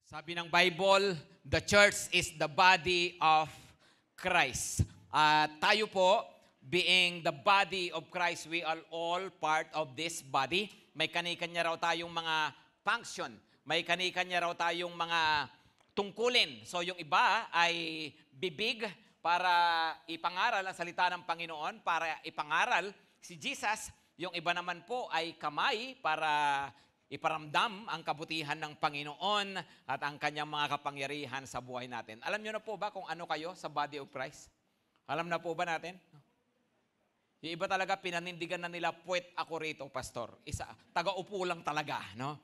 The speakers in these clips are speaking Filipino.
Sabi ng Bible, the church is the body of Christ. At tayo po, being the body of Christ, we are all part of this body. May kani-kanya raw tayong mga function. May kani-kanya raw tayong mga tungkulin. So yung iba ay bibig para ipangaral ang salita ng Panginoon, para ipangaral si Jesus. Yung iba naman po ay kamay para iparamdam ang kabutihan ng Panginoon at ang kanyang mga kapangyarihan sa buhay natin. Alam niyo na po ba kung ano kayo sa body of Christ? Alam na po ba natin? Yung iba talaga pinanindigan na nila, puwet ako rito, pastor. Isa, taga-upo lang talaga, no?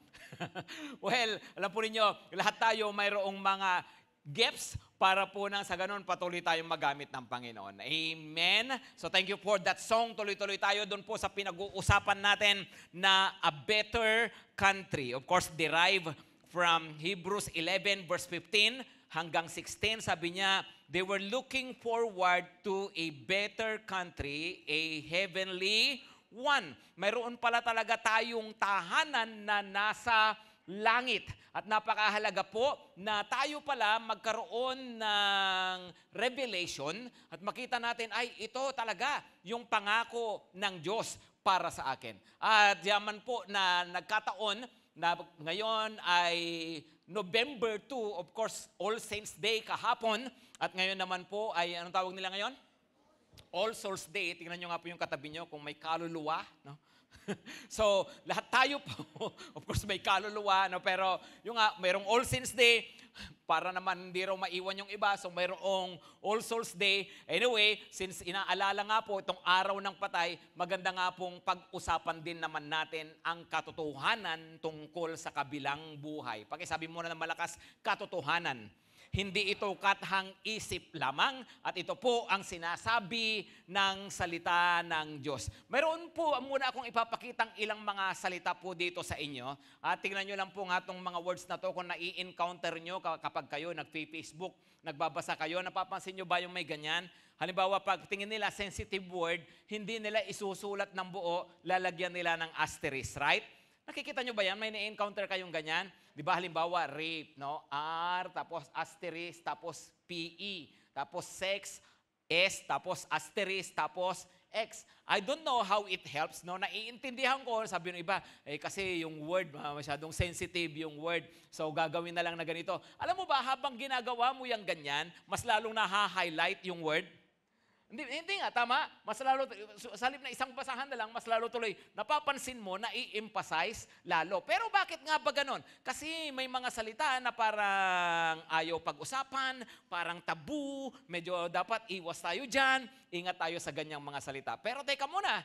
Well, alam po ninyo, lahat tayo mayroong mga gifts para po nang sa ganun patuloy tayong magamit ng Panginoon. Amen? So thank you for that song. Tuloy-tuloy tayo doon po sa pinag-uusapan natin na a better country. Of course, derived from Hebrews 11 verse 15 hanggang 16. Sabi niya, they were looking forward to a better country, a heavenly one. Mayroon pala talaga tayong tahanan na nasa langit. At napakahalaga po na tayo pala magkaroon ng revelation at makita natin, ay ito talaga yung pangako ng Diyos para sa akin. At yaman po na nagkataon na ngayon ay November 2, of course, All Saints Day kahapon. At ngayon naman po ay, anong tawag nila ngayon? All Souls Day. Tingnan nyo nga po yung katabi nyo kung may kaluluwa, no? So, lahat tayo po, of course may kaluluwa, no? Pero yung mayroong All Saints Day, para naman hindi raw maiwan yung iba, so mayroong All Souls Day. Anyway, since inaalala nga po itong araw ng patay, maganda nga pong pag-usapan din naman natin ang katotohanan tungkol sa kabilang buhay. Pakisabi muna ng malakas, katotohanan. Hindi ito kathang isip lamang at ito po ang sinasabi ng salita ng Diyos. Mayroon po muna akong ipapakitang ilang mga salita po dito sa inyo. At tingnan nyo lang po nga itong mga words na to kung nai-encounter nyo kapag kayo nag-Facebook, nagbabasa kayo. Napapansin nyo ba yung may ganyan? Halimbawa, pag tingin nila sensitive word, hindi nila isusulat ng buo, lalagyan nila ng asterisk, right? Nakikita nyo ba yan? May na-encounter kayong ganyan? Di ba halimbawa, rape, no? R, tapos asterisk, tapos PE, tapos sex, S, tapos asterisk, tapos X. I don't know how it helps, no? Naiintindihan ko, sabi ng iba, kasi yung word, masyadong sensitive yung word, so gagawin na lang na ganito. Alam mo ba, habang ginagawa mo yung ganyan, mas lalong na-highlight yung word? Hindi nga, tama. Mas lalo, sa halip na isang basahan na lang, mas lalo tuloy, napapansin mo na i-emphasize lalo. Pero bakit nga ba ganon? Kasi may mga salita na parang ayaw pag-usapan, parang tabu, medyo dapat iwas tayo dyan, ingat tayo sa ganyang mga salita. Pero teka muna,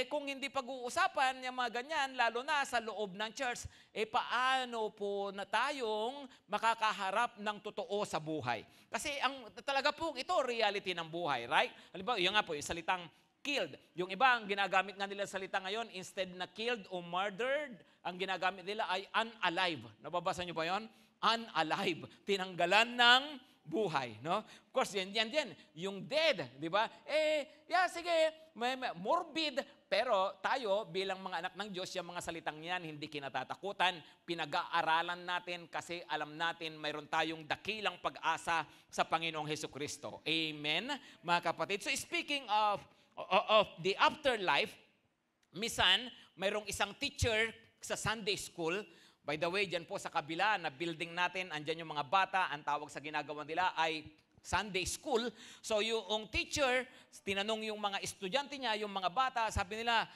kung hindi pag-uusapan yung mga ganyan, lalo na sa loob ng church, paano po na tayong makakaharap ng totoo sa buhay? Kasi ang talaga po ito, reality ng buhay, right? Halimbawa, yun nga po, yung salitang killed. Yung iba, ang ginagamit nga nila salita ngayon, instead na killed o murdered, ang ginagamit nila ay unalive. Nababasa nyo ba yun? Unalive. Tinanggalan ng buhay, no? Of course, yan. Yung dead, di ba? Sige, may morbid, pero tayo bilang mga anak ng Diyos, yung mga salitang yan, hindi kinatatakutan. Pinag-aaralan natin kasi alam natin mayroon tayong dakilang pag-asa sa Panginoong Hesukristo. Amen, mga kapatid. So speaking of the afterlife, minsan, mayroong isang teacher sa Sunday school. By the way, dyan po sa kabila na building natin, andyan yung mga bata, ang tawag sa ginagawa nila ay Sunday school. So yung teacher, tinanong yung mga estudyante niya, yung mga bata, sabi nila,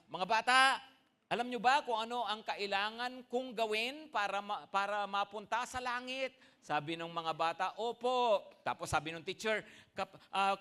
mga bata, alam nyo ba kung ano ang kailangan kong gawin para mapunta sa langit? Sabi ng mga bata, opo. Tapos sabi ng teacher,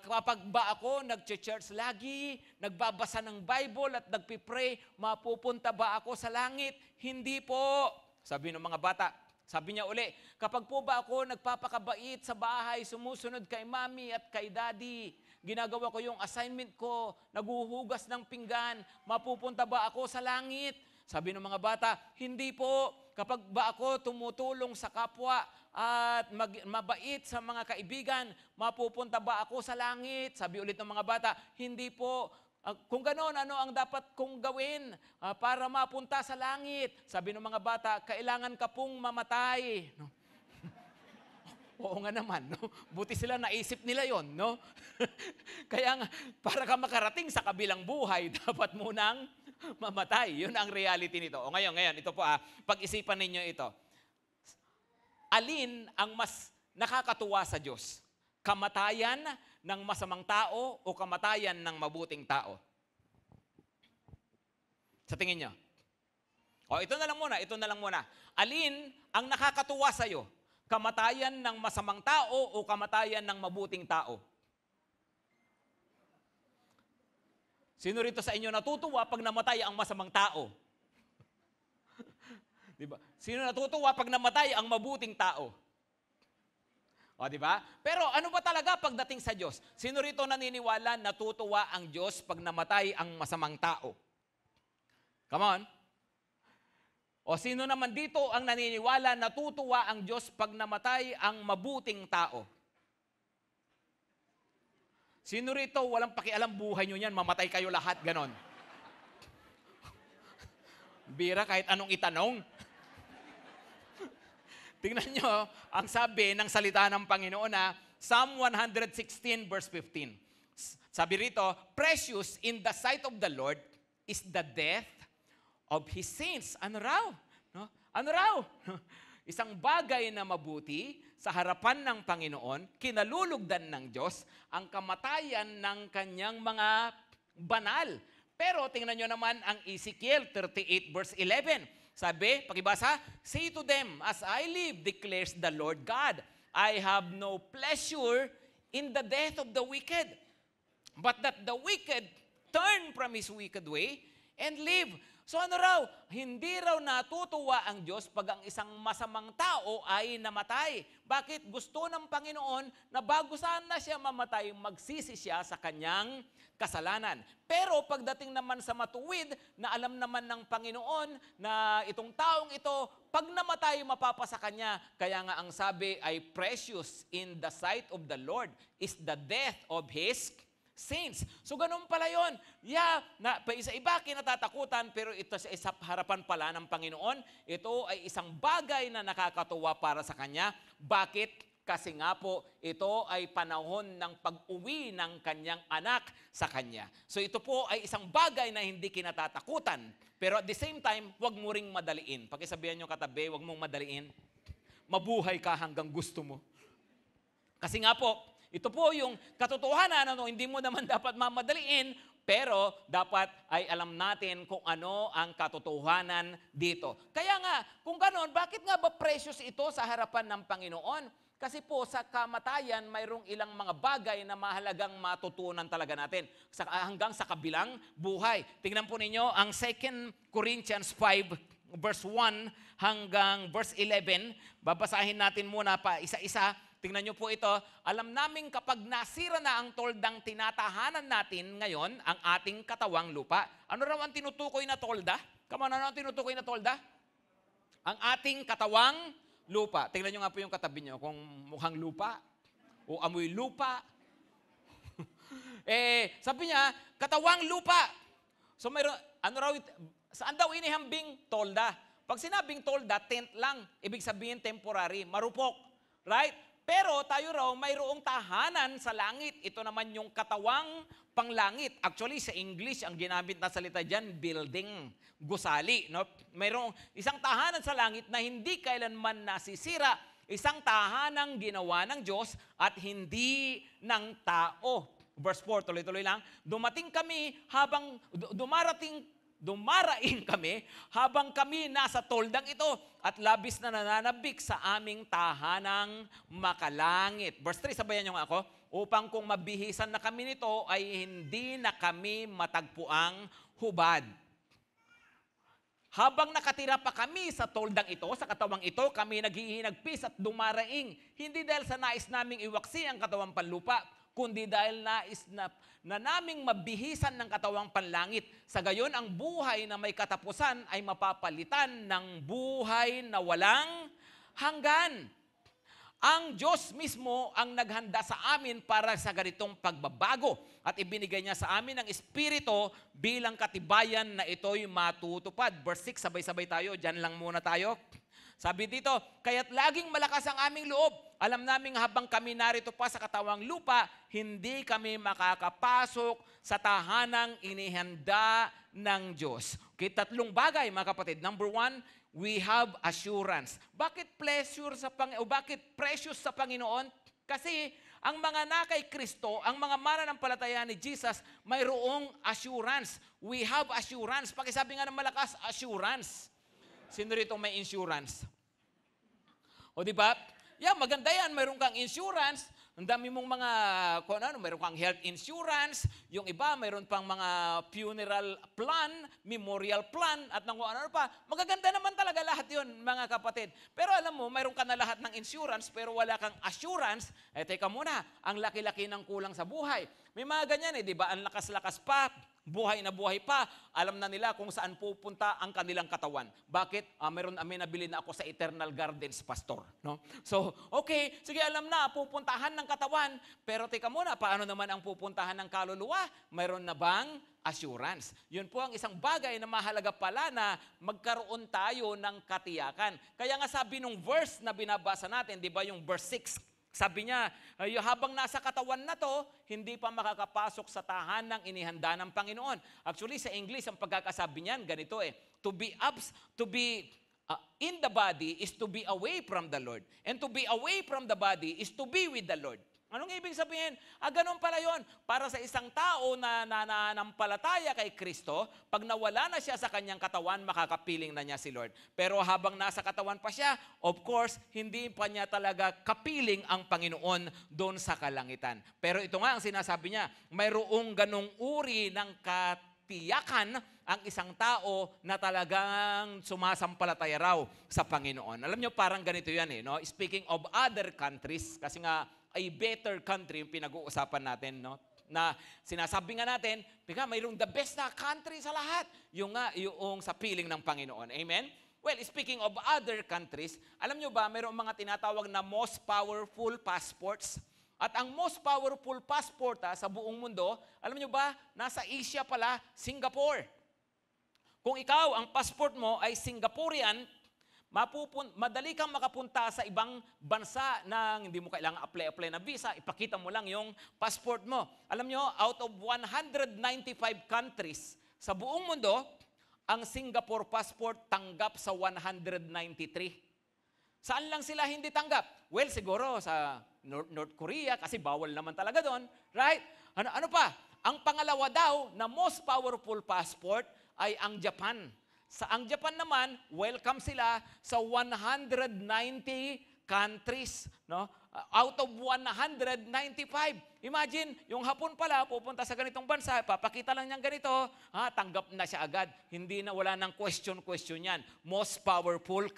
kapag ba ako nag-church lagi, nagbabasa ng Bible at nagpipray, mapupunta ba ako sa langit? Hindi po. Sabi ng mga bata. Sabi niya uli, kapag po ba ako nagpapakabait sa bahay, sumusunod kay mami at kay daddy, ginagawa ko yung assignment ko, naguhugas ng pinggan, mapupunta ba ako sa langit? Sabi ng mga bata, hindi po. Kapag ba ako tumutulong sa kapwa at mabait sa mga kaibigan, mapupunta ba ako sa langit? Sabi ulit ng mga bata, hindi po. Kung gano'n, ano ang dapat kong gawin para mapunta sa langit? Sabi ng mga bata, kailangan ka pong mamatay. No? Oo nga naman, no? Buti sila naisip nila yon, no? Kaya nga, para ka makarating sa kabilang buhay, dapat munang mamatay. Yun ang reality nito. O ngayon, ito po pag-isipan ninyo ito. Alin ang mas nakakatuwa sa Diyos? Kamatayan ng masamang tao o kamatayan ng mabuting tao? Sa tingin nyo? O ito na lang muna. Alin ang nakakatuwa sa'yo? Kamatayan ng masamang tao o kamatayan ng mabuting tao? Sino rito sa inyo natutuwa pag namatay ang masamang tao? Diba? Sino natutuwa pag namatay ang mabuting tao? O, diba? Pero ano ba talaga pagdating sa Diyos? Sino rito naniniwala natutuwa ang Diyos pag namatay ang masamang tao? Come on. O sino naman dito ang naniniwala natutuwa ang Diyos pag namatay ang mabuting tao? Sino rito walang pakialam buhay nyo yan, mamatay kayo lahat, ganon? Bira kahit anong itanong. Tingnan nyo, ang sabi ng salita ng Panginoon Psalm 116 verse 15. Sabi rito, precious in the sight of the Lord is the death of His saints. Ano raw? No? Ano raw? Isang bagay na mabuti sa harapan ng Panginoon, kinalulugdan ng Diyos, ang kamatayan ng kanyang mga banal. Pero tingnan nyo naman ang Ezekiel 38 verse 11. Sabi, pakibasa, say to them, as I live, declares the Lord God, I have no pleasure in the death of the wicked, but that the wicked turn from his wicked way and live. So ano raw? Hindi raw natutuwa ang Diyos pag ang isang masamang tao ay namatay. Bakit? Gusto ng Panginoon na bago sana siya mamatay, magsisi siya sa kanyang kasalanan. Pero pagdating naman sa matuwid, na alam naman ng Panginoon na itong taong ito, pag namatay, mapapasa kanya. Kaya nga ang sabi ay precious in the sight of the Lord is the death of His saints. So ganun pala yun. Sa iba kinatatakutan, pero ito sa harapan pala ng Panginoon, ito ay isang bagay na nakakatuwa para sa Kanya. Bakit? Kasi nga po, ito ay panahon ng pag-uwi ng Kanyang anak sa Kanya. So ito po ay isang bagay na hindi kinatatakutan. Pero at the same time, huwag mo ring madaliin. Pakisabihan nyo katabi, huwag mong madaliin. Mabuhay ka hanggang gusto mo. Kasi nga po, ito po yung katotohanan, hindi mo naman dapat mamadaliin, pero dapat ay alam natin kung ano ang katotohanan dito. Kaya nga, kung gano'n, bakit nga ba precious ito sa harapan ng Panginoon? Kasi po sa kamatayan, mayroong ilang mga bagay na mahalagang matutunan talaga natin hanggang sa kabilang buhay. Tingnan po ninyo ang 2 Corinthians 5 verse 1 hanggang verse 11. Babasahin natin muna pa isa-isa. Tingnan nyo po ito. Alam namin kapag nasira na ang toldang tinatahanan natin ngayon, ang ating katawang lupa. Ano raw ang tinutukoy na tolda? Come on, ano ang tinutukoy na tolda? Ang ating katawang lupa. Tingnan nyo nga po yung katabi nyo, kung mukhang lupa o amoy lupa. Sabi niya, katawang lupa. So mayroon, saan daw inihambing tolda? Pag sinabing tolda, tent lang. Ibig sabihin temporary, marupok. Right? Pero tayo raw, mayroong tahanan sa langit. Ito naman yung katawang panglangit. Actually, sa English, ang ginamit na salita dyan, building, gusali. No? Mayroong isang tahanan sa langit na hindi kailanman nasisira. Isang tahanang ginawa ng Diyos at hindi ng tao. Verse 4, tuloy-tuloy lang. Dumaraing kami habang kami nasa toldang ito at labis na nananabik sa aming tahanang makalangit. Verse 3, sabayan niyo nga ako. Upang kung mabihisan na kami nito ay hindi na kami matagpuang hubad. Habang nakatira pa kami sa toldang ito, sa katawang ito, kami naghihinagpis at dumaraing. Hindi dahil sa nais naming iwaksi ang katawang panlupa, kundi dahil nais na naming mabihisan ng katawang panlangit. Sa gayon, ang buhay na may katapusan ay mapapalitan ng buhay na walang hanggan. Ang Diyos mismo ang naghanda sa amin para sa ganitong pagbabago at ibinigay niya sa amin ang Espiritu bilang katibayan na ito'y matutupad. Verse 6, sabay-sabay tayo. Diyan lang muna tayo. Sabi dito, kaya't laging malakas ang aming loob. Alam naming habang kami narito pa sa katawang lupa, hindi kami makakapasok sa tahanang inihanda ng Diyos. Okay, tatlong bagay mga kapatid. Number one, we have assurance. Bakit bakit precious sa Panginoon? Kasi ang mga nakay Kristo, ang mga mananampalataya ni Jesus, mayroong assurance. We have assurance. Pakisabi nga ng malakas, assurance. Sino rito may insurance? O di ba? Yeah, maganda yan. Mayroon kang insurance. Ang dami mong mga, kung ano, mayroon kang health insurance. Yung iba, mayroon pang mga funeral plan, memorial plan, at kung ano pa. Magaganda naman talaga lahat yun, mga kapatid. Pero alam mo, mayroon ka na lahat ng insurance, pero wala kang assurance. Teka muna, ang laki-laki ng kulang sa buhay. May mga ganyan di ba? Ang lakas-lakas pa, buhay na buhay pa, alam na nila kung saan pupunta ang kanilang katawan. Bakit? Meron nabili na ako sa Eternal Gardens, Pastor. No? So, okay, sige, alam na, pupuntahan ng katawan. Pero teka muna, paano naman ang pupuntahan ng kaluluwa? Mayroon na bang assurance? Yun po ang isang bagay na mahalaga pala na magkaroon tayo ng katiyakan. Kaya nga sabi nung verse na binabasa natin, di ba yung verse 6, sabi niya, habang nasa katawan na to, hindi pa makakapasok sa tahanang inihanda ng Panginoon. Actually, sa English, ang pagkakasabi niyan, ganito To be in the body is to be away from the Lord. And to be away from the body is to be with the Lord. Anong ibig sabihin? Ganun pala yun. Para sa isang tao na nanampalataya kay Kristo, pag nawala na siya sa kanyang katawan, makakapiling na niya si Lord. Pero habang nasa katawan pa siya, of course, hindi pa niya talaga kapiling ang Panginoon doon sa kalangitan. Pero ito nga ang sinasabi niya, mayroong ganong uri ng katiyakan ang isang tao na talagang sumasampalataya raw sa Panginoon. Alam niyo, parang ganito yan no? Speaking of other countries, kasi nga, a better country yung pinag-uusapan natin, no? Na sinasabi nga natin, mayroong the best na country sa lahat. Yung sa piling ng Panginoon. Amen? Well, speaking of other countries, alam nyo ba, mayroong mga tinatawag na most powerful passports. At ang most powerful passport sa buong mundo, alam nyo ba, nasa Asia pala, Singapore. Kung ikaw, ang passport mo ay Singaporean, madali kang makapunta sa ibang bansa na hindi mo kailangan apply na visa, ipakita mo lang yung passport mo. Alam nyo, out of 195 countries sa buong mundo, ang Singapore passport tanggap sa 193. Saan lang sila hindi tanggap? Well, siguro sa North Korea, kasi bawal naman talaga doon. Right? Ano pa? Ang pangalawa daw na most powerful passport ay ang Japan. Ang Japan naman, welcome sila sa 190 countries, no? Out of 195. Imagine, yung Hapon pala, pupunta sa ganitong bansa, papakita lang niyang ganito, tanggap na siya agad. Hindi na, wala nang question yan. Most powerful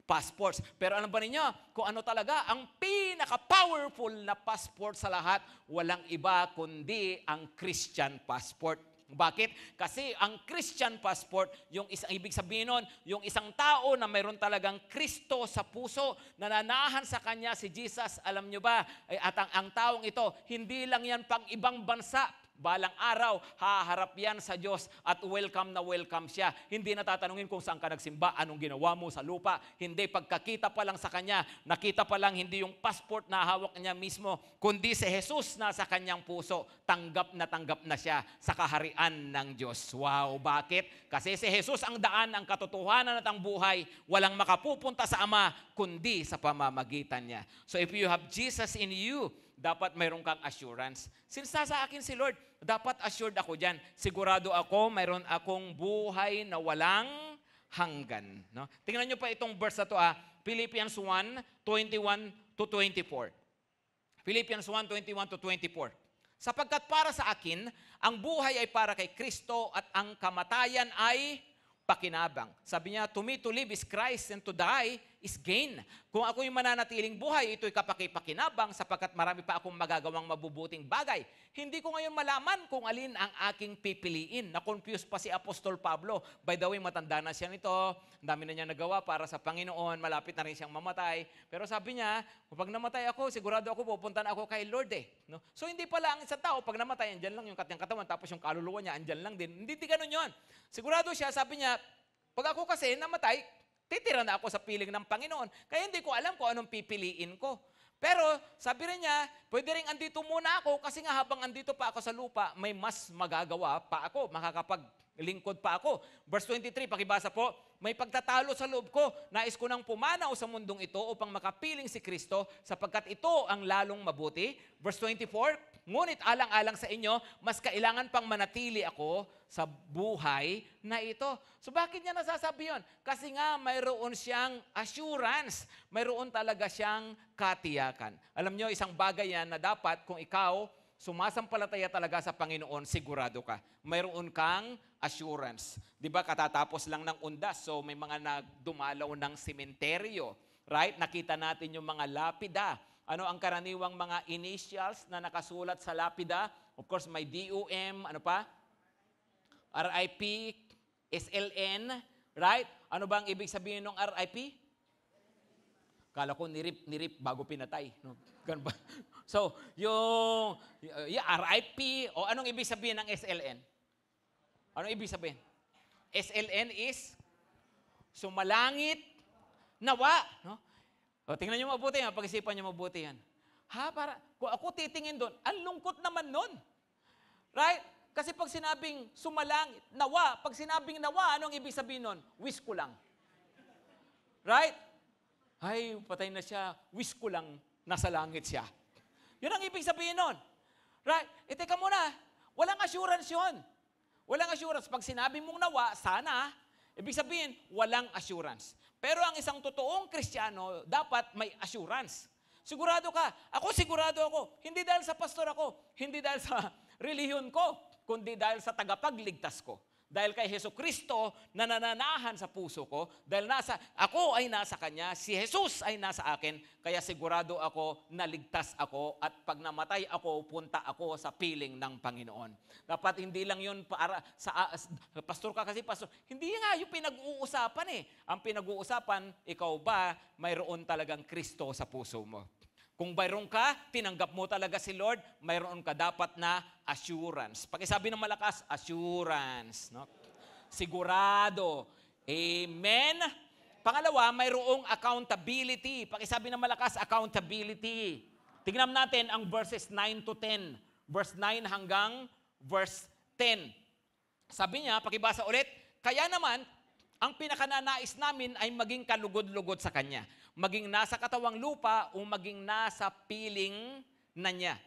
passports. Pero alam ba ninyo, kung ano talaga, ang pinaka-powerful na passport sa lahat, walang iba kundi ang Christian passport. Bakit? Kasi ang Christian passport, yung ibig sabihin nun, yung isang tao na mayroon talagang Kristo sa puso, nananahan sa kanya si Jesus, alam nyo ba? At ang taong ito, hindi lang yan pang ibang bansa. Balang araw, haharap yan sa Diyos at welcome na welcome siya. Hindi na tatanungin kung saan ka nagsimba, anong ginawa mo sa lupa. Hindi, pagkakita pa lang sa Kanya, nakita pa lang hindi yung passport na hawak niya mismo, kundi si Jesus na sa kanyang puso. Tanggap na siya sa kaharian ng Diyos. Wow, bakit? Kasi si Jesus ang daan, ang katotohanan at ang buhay. Walang makapupunta sa Ama, kundi sa pamamagitan niya. So if you have Jesus in you, dapat mayroon kang assurance. Since sa akin si Lord, dapat assured ako dyan. Sigurado ako, mayroon akong buhay na walang hanggan. No? Tingnan nyo pa itong verse na to, Philippians 1:21-24. Philippians 1:21-24. Sapagkat para sa akin, ang buhay ay para kay Kristo at ang kamatayan ay pakinabang. Sabi niya, to me to live is Christ and to die is gain. Kung ako'y mananatiling buhay, ito'y kapakipakinabang sapagkat marami pa akong magagawang mabubuting bagay. Hindi ko ngayon malaman kung alin ang aking pipiliin. Na-confuse pa si Apostol Pablo. By the way, matanda na siya nito. Ang dami na niya nagawa para sa Panginoon. Malapit na rin siyang mamatay. Pero sabi niya, kapag namatay ako, sigurado ako pupunta na ako kay Lord No? So hindi pala ang isang tao, pag namatay, andyan lang yung kanyang katawan, tapos yung kaluluwa niya, andyan lang din. Hindi ganun yun. Sigurado siya, sabi niya, pag ako kasi namatay, titira na ako sa piling ng Panginoon. Kaya hindi ko alam kung anong pipiliin ko. Pero sabi rin niya, pwede rin andito muna ako kasi nga habang andito pa ako sa lupa, may mas magagawa pa ako, makakapaglingkod pa ako. Verse 23, pakibasa po, may pagtatalo sa loob ko, nais ko nang pumanaw sa mundong ito upang makapiling si Kristo sapagkat ito ang lalong mabuti. Verse 24, ngunit alang-alang sa inyo, mas kailangan pang manatili ako sa buhay na ito. So bakit niya nasasabi yun? Kasi nga mayroon siyang assurance. Mayroon talaga siyang katiyakan. Alam nyo, isang bagay yan na dapat kung ikaw sumasampalataya talaga sa Panginoon, sigurado ka. Mayroon kang assurance. Di ba katatapos lang ng undas, so may mga nagdumalaw ng sementeryo. Right? Nakita natin yung mga lapida. Ano ang karaniwang mga initials na nakasulat sa lapida? Of course, may DOM, ano pa? RIP, SLN, right? Ano ba ang ibig sabihin ng RIP? Kala ko nirip bago pinatay. No? Ganun ba? So, yung RIP, o anong ibig sabihin ng SLN? Anong ibig sabihin? SLN is sumalangit, nawa. No? O, tingnan nyo mabuti yan, pag-isipan nyo mabuti yan. Kung ako titingin doon, ang lungkot naman nun. Right? Kasi pag sinabing sumalangit, nawa, pag sinabing nawa, anong ibig sabihin nun? Wish ko lang. Right? Ay, patay na siya, wish ko lang, nasa langit siya. Yun ang ibig sabihin nun. Right? E teka muna, walang assurance yun. Walang assurance. Pag sinabi mong nawa, sana, ibig sabihin, walang assurance. Pero ang isang totoong Kristiyano, dapat may assurance. Sigurado ka. Ako, sigurado ako. Hindi dahil sa pastor ako. Hindi dahil sa relihiyon ko. Kundi dahil sa tagapagligtas ko. Dahil kay Jesucristo na nananahan sa puso ko. Dahil ako ay nasa Kanya. Si Jesus ay nasa akin. Kaya sigurado ako, naligtas ako. At pag namatay ako, punta ako sa piling ng Panginoon. Dapat hindi lang yun para pastor ka kasi pastor. Hindi nga yung pinag-uusapan eh. Ang pinag-uusapan, ikaw ba mayroon talagang Kristo sa puso mo? Kung mayroon ka, tinanggap mo talaga si Lord, mayroon ka dapat na assurance. Pakisabi ng malakas, assurance. No? Sigurado. Amen? Pangalawa, mayroong accountability. Pakisabi ng malakas, accountability. Tingnan natin ang verses 9 to 10. Verse 9 hanggang verse 10. Sabi niya, pakibasa ulit, kaya naman, ang pinakananais namin ay maging kalugod-lugod sa Kanya. Maging nasa katawang lupa o maging nasa piling na niya.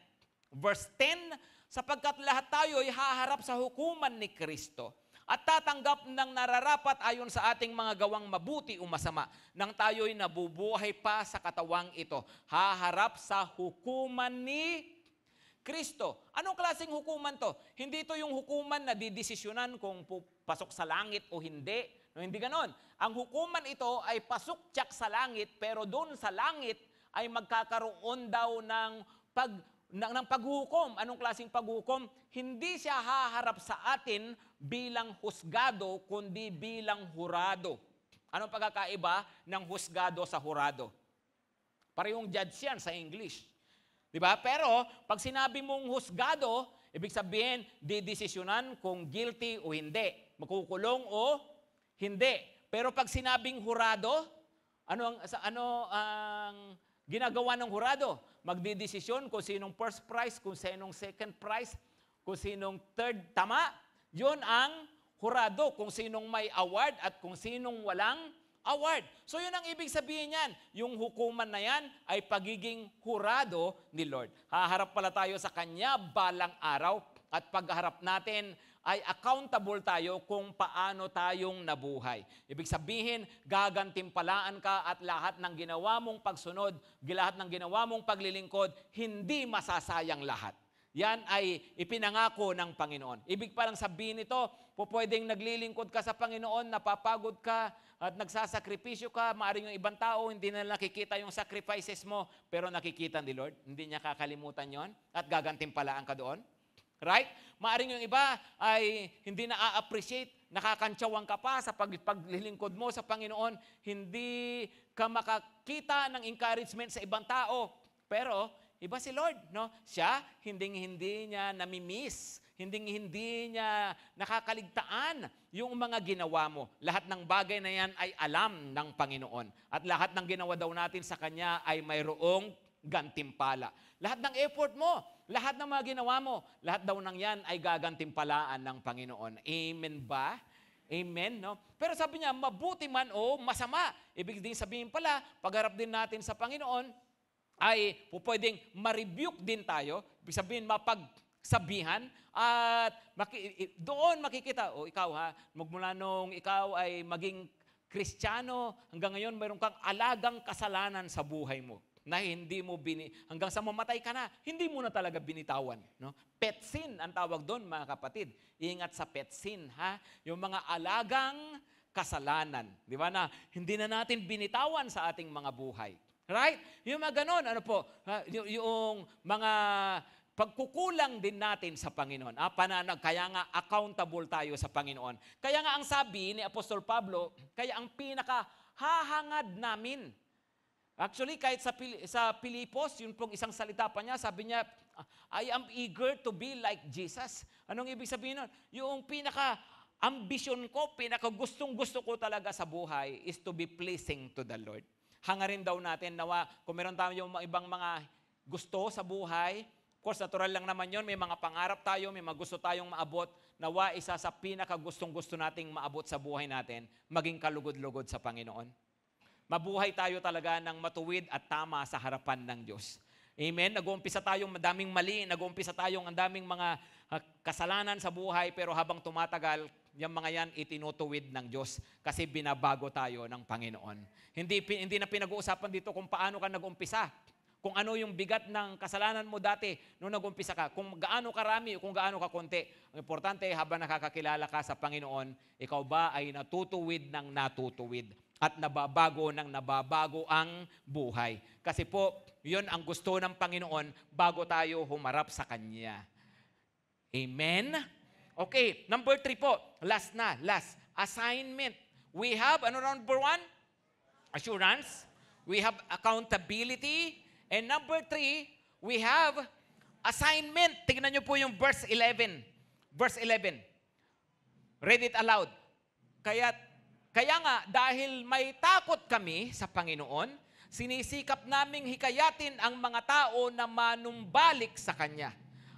Verse 10, sapagkat lahat tayo ay haharap sa hukuman ni Kristo at tatanggap ng nararapat ayon sa ating mga gawang mabuti o masama nang tayo'y nabubuhay pa sa katawang ito. Haharap sa hukuman ni Kristo. Anong klaseng hukuman to? Hindi ito yung hukuman na didesisyonan kung pasok sa langit o hindi. No, hindi ganon. Ang hukuman ito ay pasok tiyak sa langit, pero doon sa langit ay magkakaroon daw ng paghukom. Anong klaseng paghukom? Hindi siya haharap sa atin bilang husgado, kundi bilang hurado. Anong pagkakaiba ng husgado sa hurado? Parehong judge yan sa English. Diba? Pero pag sinabi mong husgado, ibig sabihin, didesisyonan kung guilty o hindi. Makukulong o hindi. Pero pag sinabing hurado, ano ang ginagawa ng hurado? Magdidesisyon kung sinong first prize, kung sinong second prize, kung sinong third. Tama? Yun ang hurado. Kung sinong may award at kung sinong walang award. So yun ang ibig sabihin yan. Yung hukuman na yan ay pagiging hurado ni Lord. Haharap pala tayo sa Kanya balang araw at pagharap natin ay accountable tayo kung paano tayong nabuhay. Ibig sabihin, gagantimpalaan ka at lahat ng ginawa mong pagsunod, lahat ng ginawa mong paglilingkod, hindi masasayang lahat. Yan ay ipinangako ng Panginoon. Ibig parang sabihin nito, pwedeng naglilingkod ka sa Panginoon, napapagod ka at nagsasakripisyo ka, maaaring yung ibang tao, hindi na nakikita yung sacrifices mo, pero nakikita ni Lord. Hindi niya kakalimutan yon at gagantimpalaan ka doon. Right? Maaring yung iba ay hindi na-appreciate, nakakantsawan ka pa sa paglilingkod mo sa Panginoon, hindi ka makakita ng encouragement sa ibang tao. Pero, iba si Lord, no? Siya, hindi niya namimiss Hindi niya nakakaligtaan yung mga ginawa mo. Lahat ng bagay na yan ay alam ng Panginoon. At lahat ng ginawa daw natin sa Kanya ay mayroong gantimpala. Lahat ng effort mo, lahat ng mga ginawa mo, lahat daw ng yan ay gagantimpalaan ng Panginoon. Amen ba? Amen, no? Pero sabi niya, mabuti man o masama. Ibig din sabihin pala, pagharap din natin sa Panginoon, ay pwedeng ma-rebuke din tayo. Ibig sabihin, mapagsabihan. At doon makikita, ikaw ha, magmula nung ikaw ay maging Kristiyano, hanggang ngayon mayroon kang alagang kasalanan sa buhay mo na hindi mo hanggang sa mamatay ka na, hindi mo na talaga binitawan. No? Pet sin ang tawag doon, mga kapatid. Ingat sa pet sin, ha? Yung mga alagang kasalanan. Di ba na hindi na natin binitawan sa ating mga buhay. Right? Yung mga ganon, yung mga pagkukulang din natin sa Panginoon. Kaya nga accountable tayo sa Panginoon. Kaya nga ang sabi ni Apostol Pablo, kaya ang pinakahahangad namin. Actually, kahit sa Pilipos, yun pong isang salita pa niya, sabi niya, I am eager to be like Jesus. Anong ibig sabihin nun? Yung pinaka-ambisyon ko, pinaka-gustong-gusto ko talaga sa buhay is to be pleasing to the Lord. Hangarin daw natin nawa, kung meron tayong ibang mga gusto sa buhay, of course, natural lang naman yun, may mga pangarap tayo, may mga gusto tayong maabot, nawa isa sa pinaka-gustong-gusto nating maabot sa buhay natin, maging kalugod-lugod sa Panginoon. Mabuhay tayo talaga ng matuwid at tama sa harapan ng Diyos. Amen? Nag-uumpisa tayong madaming mali, nag-uumpisa tayong ang daming mga kasalanan sa buhay, pero habang tumatagal, yung mga yan itinutuwid ng Diyos kasi binabago tayo ng Panginoon. Hindi na pinag-uusapan dito kung paano ka nag-umpisa, kung ano yung bigat ng kasalanan mo dati nung nag-umpisa ka, kung gaano karami o kung gaano kakunti. Ang importante, habang nakakakilala ka sa Panginoon, ikaw ba ay natutuwid ng natutuwid at nababago ng nababago ang buhay. Kasi po, yun ang gusto ng Panginoon bago tayo humarap sa Kanya. Amen? Okay, number 3 po. Last. Assignment. We have, number 1? Assurance. We have accountability. And number 3, we have assignment. Tingnan niyo po yung verse 11. Verse 11. Read it aloud. Kaya nga, dahil may takot kami sa Panginoon, sinisikap naming hikayatin ang mga tao na manumbalik sa Kanya.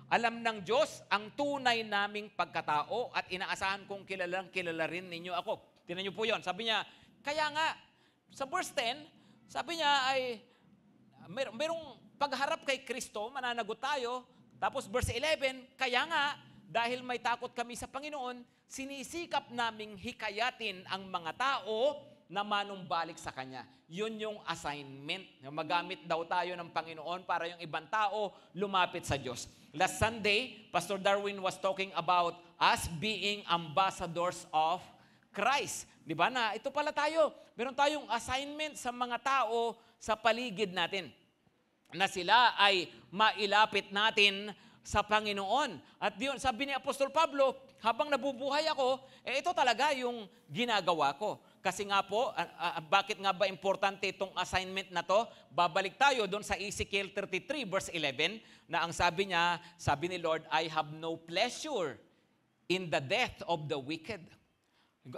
Alam ng Diyos ang tunay naming pagkatao at inaasahan kong kilala rin ninyo ako. Tingnan niyo po yun. Sabi niya, kaya nga, sa verse 10, sabi niya ay, merong pagharap kay Kristo, mananagot tayo. Tapos verse 11, kaya nga, dahil may takot kami sa Panginoon, sinisikap naming hikayatin ang mga tao na manumbalik sa Kanya. Yun yung assignment. Magamit daw tayo ng Panginoon para yung ibang tao lumapit sa Diyos. Last Sunday, Pastor Darwin was talking about us being ambassadors of Christ. Di ba na? Ito pala tayo. Meron tayong assignment sa mga tao sa paligid natin na sila ay mailapit natin sa Panginoon. At diyon, sabi ni Apostol Pablo, habang nabubuhay ako, ito talaga yung ginagawa ko. Kasi nga po, bakit nga ba importante itong assignment na to? Babalik tayo doon sa Ezekiel 33 verse 11 na ang sabi niya, sabi ni Lord, I have no pleasure in the death of the wicked.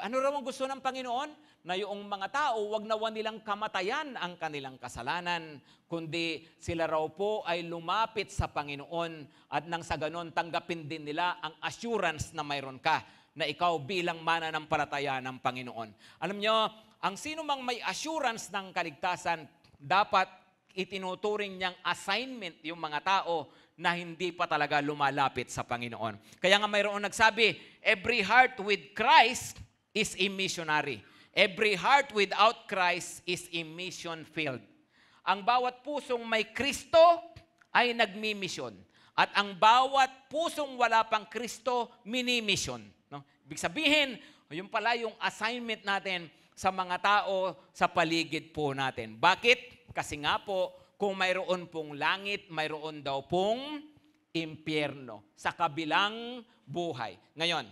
Ano raw ang gusto ng Panginoon? Na yung mga tao, wag nawa nilang kamatayan ang kanilang kasalanan, kundi sila raw po ay lumapit sa Panginoon at nang sa ganon tanggapin din nila ang assurance na mayroon ka, na ikaw bilang mananampalataya ng Panginoon. Alam nyo, ang sino mang may assurance ng kaligtasan, dapat itinuturing niyang assignment yung mga tao na hindi pa talaga lumalapit sa Panginoon. Kaya nga mayroon nagsabi, every heart with Christ is a missionary. Every heart without Christ is a mission field. Ang bawat pusong may Kristo ay nagmi-mission. At ang bawat pusong wala pang Kristo, mini-mission. No? Ibig sabihin, yun pala yung assignment natin sa mga tao sa paligid po natin. Bakit? Kasi nga po, kung mayroon pong langit, mayroon daw pong impyerno sa kabilang buhay. Ngayon,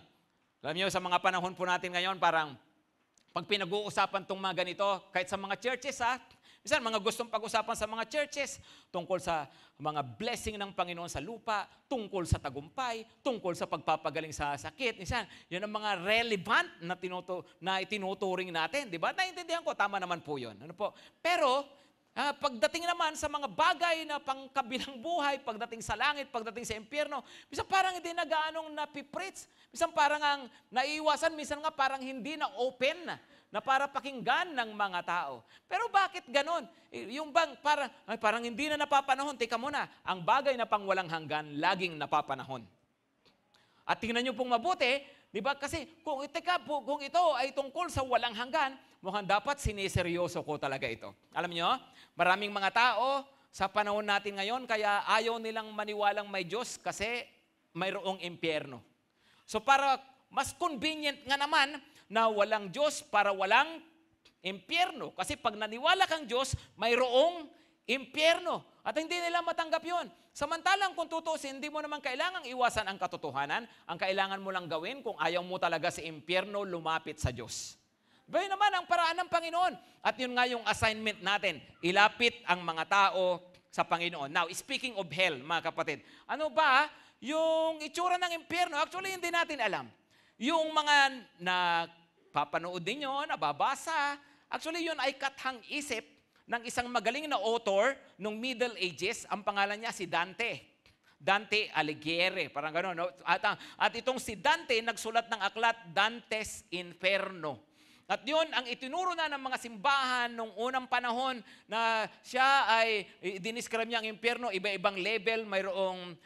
alam niyo, sa mga panahon po natin ngayon, parang pag pinag-uusapan itong mga ganito, kahit sa mga churches, Minsan, mga gustong pag-usapan sa mga churches, tungkol sa mga blessing ng Panginoon sa lupa, tungkol sa tagumpay, tungkol sa pagpapagaling sa sakit. Minsan, yun ang mga relevant na itinuturing natin. Di ba? Naintindihan ko, tama naman po yun. Ano po? Pero, pagdating naman sa mga bagay na pangkabilang buhay, pagdating sa langit, pagdating sa impyerno, minsan parang hindi na gaanong napipreach. Minsan parang ang naiiwasan, minsan nga parang hindi na open na para pakinggan ng mga tao. Pero bakit ganon? Yung bang parang hindi na napapanahon, teka muna, ang bagay na pang walang hanggan, laging napapanahon. At tingnan nyo pong mabuti, di ba? Kasi kung ito ay tungkol sa walang hanggan, mukhang dapat sineseryoso ko talaga ito. Alam nyo, maraming mga tao sa panahon natin ngayon, kaya ayaw nilang maniwalang may Diyos kasi mayroong impyerno. So para mas convenient nga naman na walang Diyos para walang impyerno. Kasi pag naniwala kang Diyos, mayroong impyerno. At hindi nila matanggap yon. Samantalang kung tutusin, hindi mo naman kailangang iwasan ang katotohanan. Ang kailangan mo lang gawin kung ayaw mo talaga sa impyerno, lumapit sa Diyos. Bayo naman ang paraan ng Panginoon. At yun nga yung assignment natin, ilapit ang mga tao sa Panginoon. Now, speaking of hell, mga kapatid, ano ba yung itsura ng impyerno? Actually, hindi natin alam. Yung mga napapanood ninyo, nababasa, actually yun ay kathang isip ng isang magaling na author nung Middle Ages. Ang pangalan niya si Dante. Dante Alighieri, parang gano'n. No? At itong si Dante nagsulat ng aklat Dante's Inferno. At yun ang itinuro na ng mga simbahan nung unang panahon na siya ay diniscribe niya ang impyerno, iba-ibang level, mayroong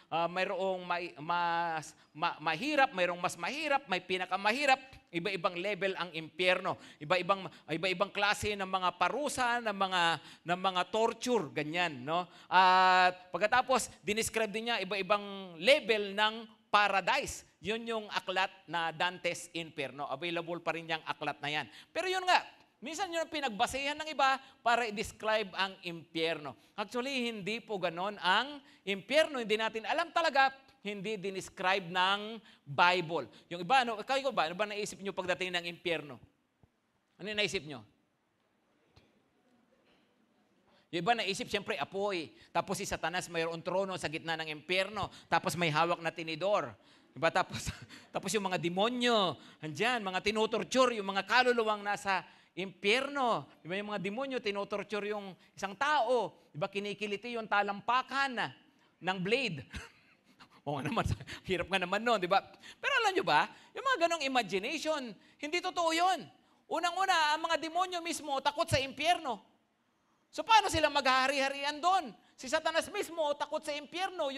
mahirap, mayroong mas mahirap, may pinakamahirap, iba-ibang level ang impyerno. Iba-ibang klase ng mga parusa, ng mga torture, ganyan, no? At pagkatapos diniscribe din niya iba-ibang level ng paradise. Yun yung aklat na Dante's Inferno. Available pa rin yung aklat na yan. Pero yun nga, minsan yun ang pinagbasehan ng iba para i-describe ang impyerno. Actually, hindi po ganon ang impyerno. Hindi natin alam talaga, hindi dinescribe ng Bible. Yung iba, ano ba naisip nyo pagdating ng impyerno? Ano yung naisip nyo? Yung iba naisip, siyempre, apoy. Tapos si Satanas mayroong trono sa gitna ng impyerno. Tapos may hawak na tinidor. Diba? Tapos yung mga demonyo, andyan, mga tinutorture, yung mga kaluluwang nasa impyerno. Diba? Yung mga demonyo, tinutorture yung isang tao. Diba? Kinikiliti yung talampakan ng blade. O nga naman, hirap nga naman nun, diba? Pero alam nyo ba, yung mga ganong imagination, hindi totoo yun. Unang-una, ang mga demonyo mismo takot sa impyerno. So paano sila maghahari-harian doon? Si Satanas mismo takot sa impyerno,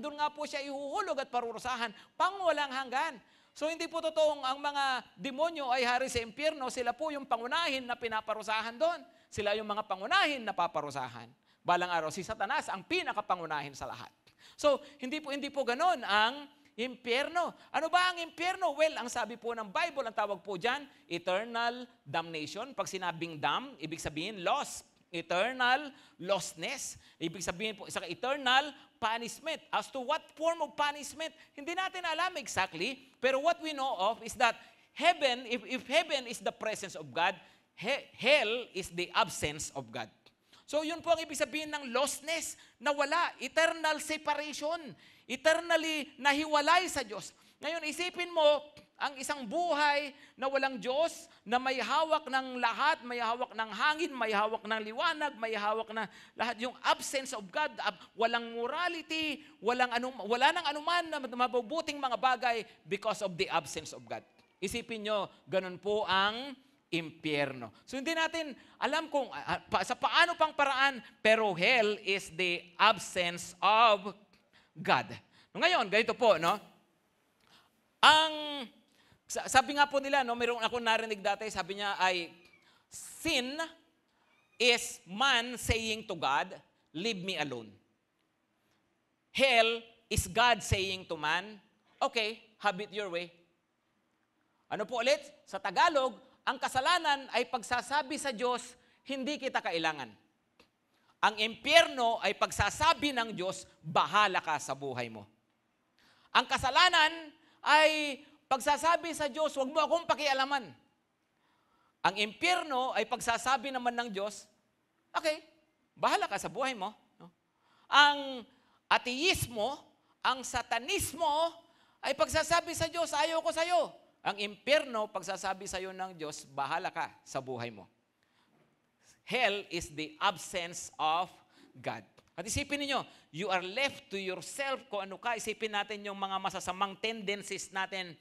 doon nga po siya ihuhulog at parurusahan pang walang hanggan. So hindi po totoong ang mga demonyo ay hari sa impyerno, sila po yung pangunahin na pinaparusahan doon. Sila yung mga pangunahin na paparusahan. Balang araw, si Satanas ang pinakapangunahin sa lahat. So hindi po ganon ang impyerno. Ano ba ang impyerno? Well, ang sabi po ng Bible, ang tawag po dyan, eternal damnation. Pag sinabing damn, ibig sabihin lost. Eternal lostness. Ibig sabihin po, isang eternal punishment. As to what form of punishment, hindi natin alam exactly. Pero what we know of is that heaven, if heaven is the presence of God, hell is the absence of God. So yun po ang ibig sabihin ng lostness, na wala, eternal separation, eternally nahiwalay sa Diyos. Ngayon, isipin mo, ang isang buhay na walang Diyos, na may hawak ng lahat, may hawak ng hangin, may hawak ng liwanag, may hawak na lahat, yung absence of God, walang morality, wala nang anuman na mabubuting mga bagay because of the absence of God. Isipin nyo, ganun po ang impyerno. So hindi natin alam kung sa paano pang paraan, pero hell is the absence of God. Ngayon, ganito po, no? Sabi nga po nila, no, mayroon ako narinig dati, sabi niya ay, sin is man saying to God, leave me alone. Hell is God saying to man, okay, have it your way. Ano po ulit? Sa Tagalog, ang kasalanan ay pagsasabi sa Diyos, hindi kita kailangan. Ang impyerno ay pagsasabi ng Diyos, bahala ka sa buhay mo. Ang kasalanan ay pagsasabi sa Diyos, huwag mo akong pakialaman. Ang impyerno ay pagsasabi naman ng Diyos, Okay, bahala ka sa buhay mo. No? Ang ateismo, ang satanismo, ay pagsasabi sa Diyos, ayaw ko sa'yo. Ang impyerno, pagsasabi sa'yo ng Diyos, bahala ka sa buhay mo. Hell is the absence of God. At isipin niyo, you are left to yourself kung ano ka. Isipin natin yung mga masasamang tendencies natin.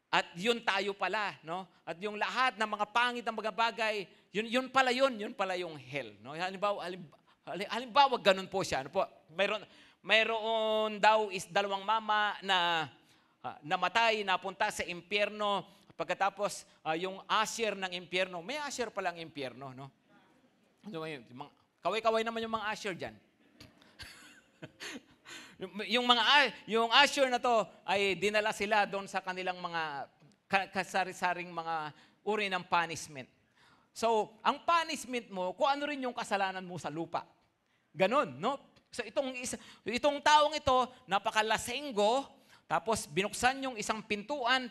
At yun tayo pala, no? At yung lahat ng mga pangit ng mga bagay, yun pala yung hell, no? Halimbawa, ganun po siya. Ano po? Mayroon daw is dalawang mama na namatay, napunta sa impyerno. Pagkatapos, yung usher ng impyerno, may usher palang impyerno, no? Kaway-kaway naman yung mga usher dyan. yung usher na to ay dinala sila doon sa kanilang mga kasari-saring mga uri ng punishment. So, ang punishment mo, kung ano rin yung kasalanan mo sa lupa. Ganon, no? So, itong taong ito, napakalasenggo, tapos binuksan yung isang pintuan,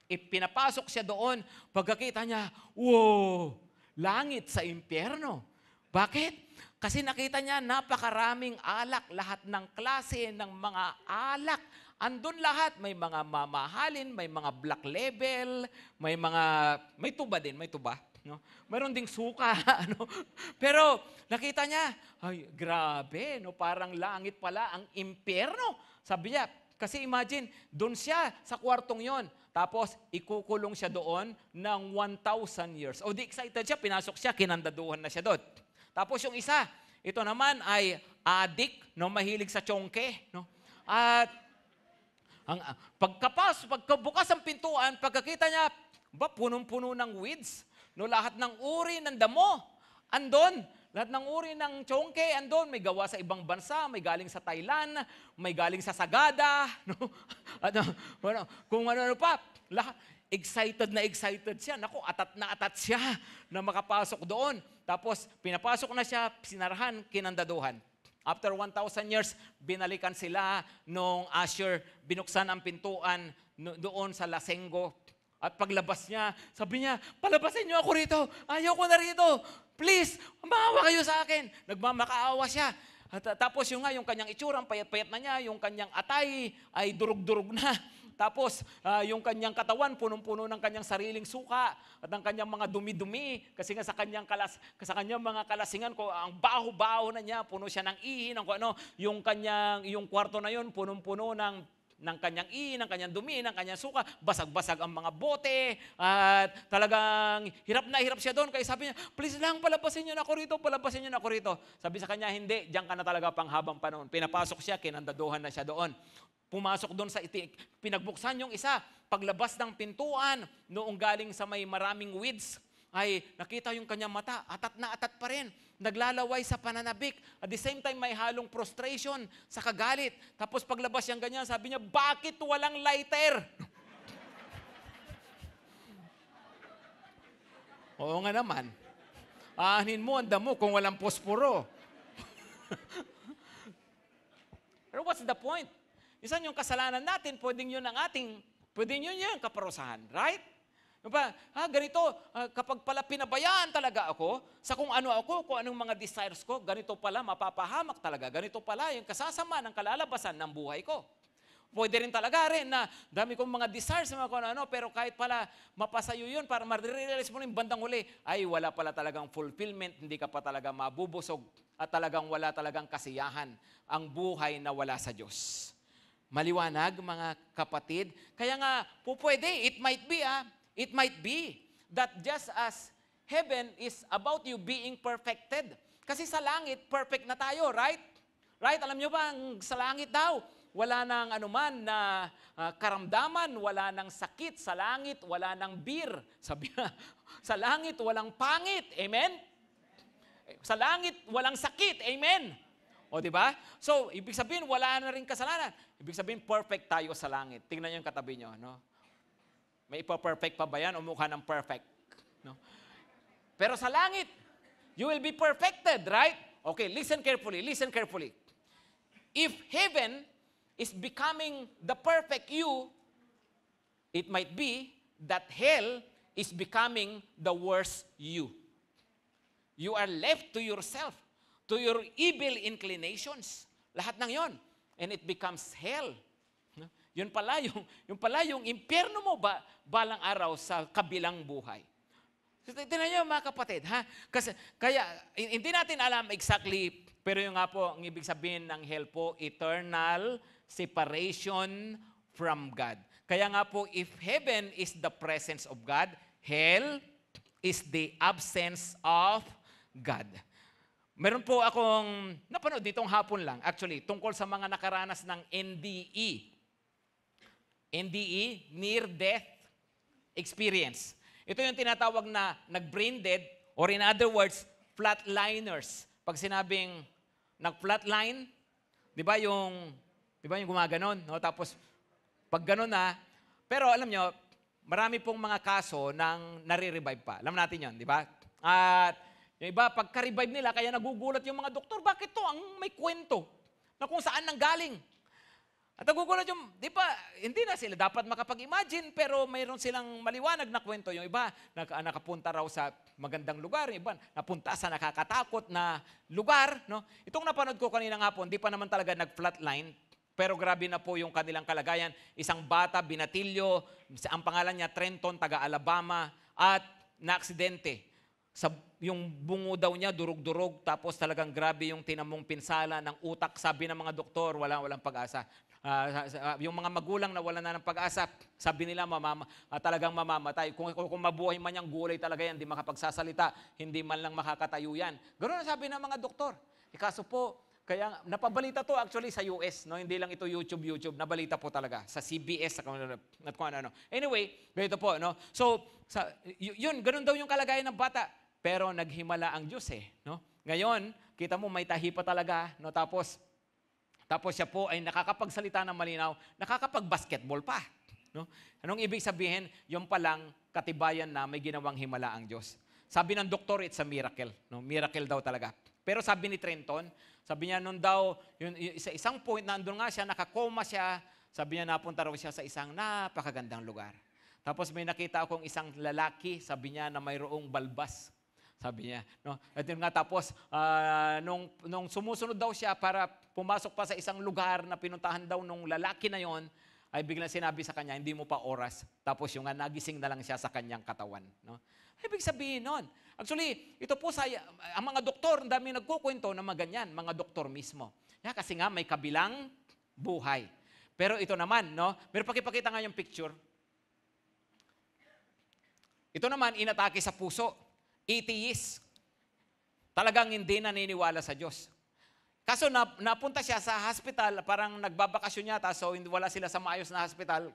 ipinapasok siya doon, pagkakita niya, wow, langit sa impyerno. Bakit? Kasi nakita niya napakaraming alak, lahat ng klase ng mga alak. Andun lahat, may mga mamahalin, may mga black label, may tuba din, may tuba. No? Mayroon ding suka. Ano? Pero nakita niya, ay grabe, no? Parang langit pala ang impyerno. Sabi niya, kasi imagine, doon siya sa kwartong yon. Tapos ikukulong siya doon ng 1,000 years. O di excited siya, pinasok siya, kinandaduhan na siya doon. Tapos yung isa, ito naman ay addict, no, mahilig sa tsongke, no. At pagkabukas ang pintuan, pagkakita niya, punong-puno ng weeds, no, lahat ng uri ng damo andon. Lahat ng uri ng tsongke andon, may gawa sa ibang bansa, may galing sa Thailand, may galing sa Sagada, no. Kung ano pa, lahat. Excited siya. Naku, atat siya na makapasok doon. Tapos, pinapasok na siya, sinarahan, kinandaduhan. After 1,000 years, binalikan sila nung usher, binuksan ang pintuan doon sa Lasenggo. At paglabas niya, sabi niya, palabasin niyo ako rito. Ayaw ko na rito. Please, maawa kayo sa akin. Nagmamakaawa siya. At, tapos yung kanyang itsurang, payat-payat na niya, yung kanyang atay ay durug-durug na. Tapos, yung kanyang katawan, punong-puno ng kanyang sariling suka at ng kanyang mga dumi-dumi. Kasi nga sa kanyang mga kalasingan, ang baho-baho na niya, puno siya ng ihi, ng ano, yung kwarto na yun, punong-puno ng kanyang ihi, ng kanyang dumi, ng kanyang suka, basag-basag ang mga bote, at talagang hirap na hirap siya doon. Kaya sabi niya, please lang, palabasin niyo na ako rito. Sabi sa kanya, hindi, diyan ka na talaga panghabang panahon. Pinapasok siya, kinandaduhan na siya doon. Pumasok doon sa pinagbuksan yung isa, paglabas ng pintuan, noong galing sa may maraming weeds, ay nakita yung kanyang mata, atat na atat pa rin, naglalaway sa pananabik, at the same time may halong frustration sa kagalit. Tapos paglabas niyang ganyan, sabi niya, bakit walang lighter? Oo nga naman, aanin mo, anda mo kung walang posporo. Pero what's the point? Minsan yung kasalanan natin, pwedeng yun yung kaparusahan, right? Ganito, kapag pala pinabayaan talaga ako, sa kung ano ako, kung anong mga desires ko, ganito pala, mapapahamak talaga. Ganito pala yung kasasama ng kalalabasan ng buhay ko. Pwede rin talaga na dami kong mga desires, mga kung ano, pero kahit pala mapasayo yun, para ma-realize mo yung bandang huli, ay wala pala talagang fulfillment, hindi ka pa talaga mabubusog, at talagang wala talagang kasiyahan ang buhay na wala sa Diyos. Maliwanag, mga kapatid. Kaya nga, pwede, it might be that just as heaven is about you being perfected. Kasi sa langit, perfect na tayo, right? Right? Alam nyo ba, sa langit daw, wala nang anuman na karamdaman, wala nang sakit. Sa langit, wala nang beer. Sabi na, sa langit, walang pangit. Amen? Sa langit, walang sakit. Amen? O, di ba? So, ibig sabihin, wala na rin kasalanan. Ibig sabihin, perfect tayo sa langit. Tingnan niyo yung katabi niyo, no? May ipa-perfect pa ba yan o mukha ng perfect? No? Pero sa langit, you will be perfected, right? Okay, listen carefully. If heaven is becoming the perfect you, it might be that hell is becoming the worst you. You are left to yourself, to your evil inclinations. Lahat ng yon. And it becomes hell. No? Yun pala yung impyerno mo balang araw sa kabilang buhay. So, tingnan niyo mga kapatid, ha? Kasi, kaya, hindi natin alam exactly, pero yung nga po, ang ibig sabihin ng hell po, eternal separation from God. Kaya nga po, if heaven is the presence of God, hell is the absence of God. Meron po akong napanood ditong hapon lang, actually, tungkol sa mga nakaranas ng NDE. NDE, Near Death Experience. Ito yung tinatawag na nag-brain dead, or in other words, flatliners. Pag sinabing nag-flatline, di ba yung gumaganon, no? Tapos, pag ganon na, pero alam nyo, marami pong mga kaso ng nare-revive pa. Alam natin yon, di ba? At yung iba, pagka-revive nila, kaya nagugulat yung mga doktor, bakit to ang may kwento na kung saan nanggaling? At nagugulat yung, di ba, hindi na sila dapat makapag-imagine, pero mayroon silang maliwanag na kwento. Yung iba, nakapunta raw sa magandang lugar, yung iba, napunta sa nakakatakot na lugar. No? Itong napanood ko kanina nga po, hindi pa naman talaga nag-flatline, pero grabe na po yung kanilang kalagayan. Isang bata, binatilyo, ang pangalan niya, Trenton, taga-Alabama, at na-aksidente. Yung bungo daw niya, durug-durug, tapos talagang grabe yung tinamong pinsala ng utak. Sabi ng mga doktor, walang pag-asa. Yung mga magulang na wala na ng pag-asa, sabi nila talagang mamamatay. Kung mabuhay man yung gulay talaga yan, hindi makapagsasalita, hindi man lang makakatayo yan. Ganoon ang sabi ng mga doktor. Kaso po, kaya napabalita to actually sa US, no? Hindi lang ito YouTube, nabalita po talaga sa CBS, at kung ano. Anyway, ganito po, no? So, yun, ganun daw yung kalagayan ng bata. Pero naghimala ang Diyos no? Ngayon, kita mo may tahi pa talaga, no? Tapos siya po ay nakakapagsalita ng malinaw, nakakapag-basketball pa, no? Anong ibig sabihin? Yung palang katibayan na may ginawang himala ang Diyos. Sabi ng doktor, it's a miracle, no? Miracle daw talaga. Pero sabi ni Trenton, sabi niya noon daw, sa isang point nandun nga siya, nakakoma siya, sabi niya napunta raw siya sa isang napakagandang lugar. Tapos may nakita akong isang lalaki, sabi niya na mayroong balbas. Sabi niya, no? At yun nga, tapos, nung sumusunod daw siya para pumasok pa sa isang lugar na pinuntahan daw nung lalaki na yon, ay biglang sinabi sa kanya, hindi mo pa oras. Tapos yung nga, nagising na lang siya sa kanyang katawan. No? Ibig sabihin nun. Actually, ito po ang mga doktor, ang dami nagkukwento na maganyan, mga doktor mismo. Kasi nga, may kabilang buhay. Pero ito naman, no? Pero pakipakita nga yung picture. Ito naman, inatake sa puso. Atheist. Talagang hindi naniniwala sa Diyos. Kaso napunta siya sa hospital, parang nagbabakasyon niya, so wala sila sa maayos na hospital.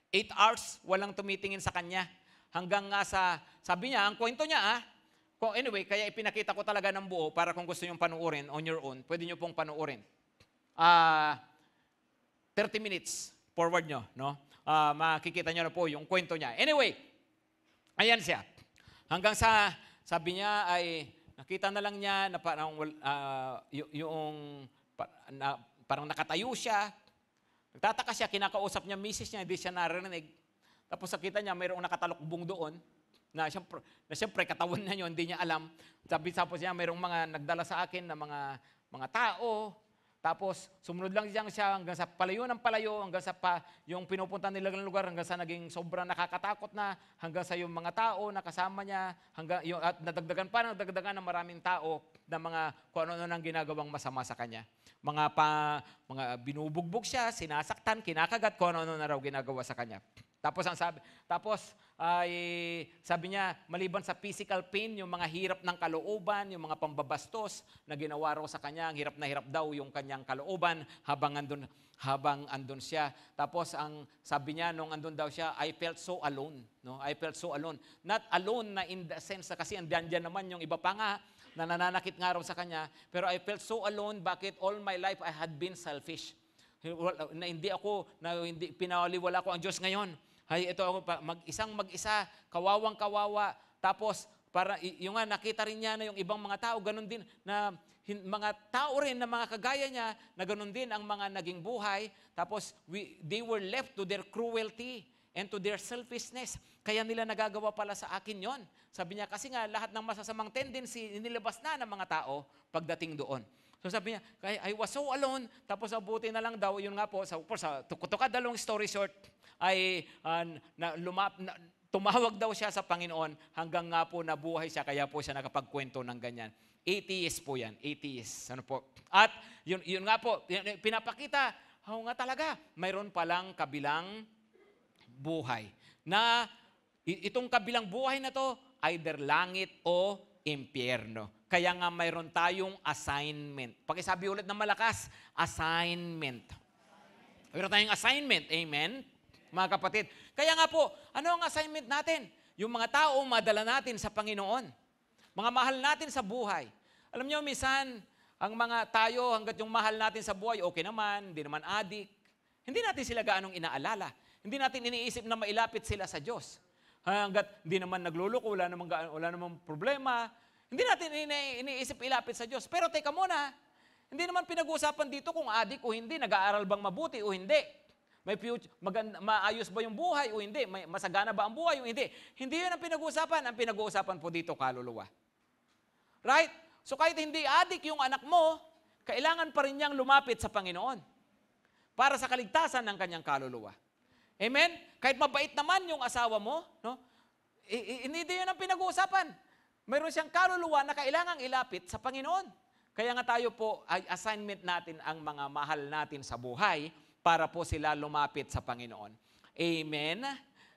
8 hours, walang tumitingin sa kanya. Hanggang nga sabi niya, ang kwento niya, anyway, kaya ipinakita ko talaga ng buo para kung gusto niyong panuorin on your own, pwede niyo pong panuorin. 30 minutes, forward nyo, no? Makikita niyo na po yung kwento niya. Anyway, ayan siya. Hanggang sabi niya ay nakita na lang niya na parang parang nakatayo siya. Nagtataka siya, kinakausap niya misis niya, hindi siya narinig. Tapos nakita niya mayroong nakatalukbong doon na siyempre katawan niya yun, hindi niya alam. Tapos niya mayroong mga nagdala sa akin na mga tao. Tapos sumunod lang siya hanggang sa palayo ng palayo, hanggang sa yung pinupunta nila ng lugar, hanggang sa naging sobrang nakakatakot na, hanggang sa yung mga tao na kasama niya, at nadagdagan ng maraming tao na mga kung ano nang ginagawang masama sa kanya. Mga binubugbog siya, sinasaktan, kinakagat, kung ano na raw ginagawa sa kanya. Tapos sabi niya, maliban sa physical pain, yung mga hirap ng kalooban, yung mga pambabastos na ginawa raw sa kanya, ang hirap na hirap daw yung kanyang kalooban habang andun siya. Tapos ang sabi niya, nung andun daw siya, I felt so alone. No? I felt so alone. Not alone na in the sense na kasi andiyan naman yung iba pa nga, na nananakit nga raw sa kanya, pero I felt so alone, bakit all my life I had been selfish. Na hindi pinawaliwala ko ang Diyos ngayon. Ito ako, mag-isa, kawawang-kawawa. Tapos, yung nga, nakita rin niya na yung ibang mga tao, ganun din, na mga tao rin na mga kagaya niya, na ganun din ang mga naging buhay. Tapos, they were left to their cruelty and to their selfishness. Kaya nila nagagawa pala sa akin yon. Sabi niya, kasi nga lahat ng masasamang tendency, inilabas na ng mga tao pagdating doon. So sabi niya, I was so alone, tapos abuti na lang daw, yun nga po, to cut the long story short, ay tumawag daw siya sa Panginoon hanggang nga po nabuhay siya, kaya po siya nakapagkwento ng ganyan. Atheist po yan, atheist. Ano po? At yun nga po, pinapakita, nga talaga, mayroon palang kabilang buhay. Na itong kabilang buhay na to, either langit o impyerno. Kaya nga mayroon tayong assignment. Pakisabi ulit ng malakas, assignment. Mayroon tayong assignment, amen? Mga kapatid. Kaya nga po, ano ang assignment natin? Yung mga tao madala natin sa Panginoon. Mga mahal natin sa buhay. Alam niyo, minsan, ang mga tayo, hanggat yung mahal natin sa buhay, okay naman, hindi naman adik. Hindi natin sila gaanong inaalala. Hindi natin iniisip na mailapit sila sa Diyos. Hanggat hindi naman nagluloko, wala namang problema. Hindi natin iniisip ilapit sa Diyos. Pero teka muna, hindi naman pinag-uusapan dito kung adik o hindi, nag-aaral bang mabuti o hindi. May future, maayos ba yung buhay o hindi? May masagana ba ang buhay o hindi? Hindi yun ang pinag-uusapan. Ang pinag-uusapan po dito, kaluluwa. Right? So kahit hindi adik yung anak mo, kailangan pa rin niyang lumapit sa Panginoon para sa kaligtasan ng kanyang kaluluwa. Amen? Kahit mabait naman yung asawa mo, no? Hindi yun ang pinag-uusapan. Mayroon siyang kaluluwa na kailangang ilapit sa Panginoon. Kaya nga tayo po, ay assignment natin ang mga mahal natin sa buhay para po sila lumapit sa Panginoon. Amen?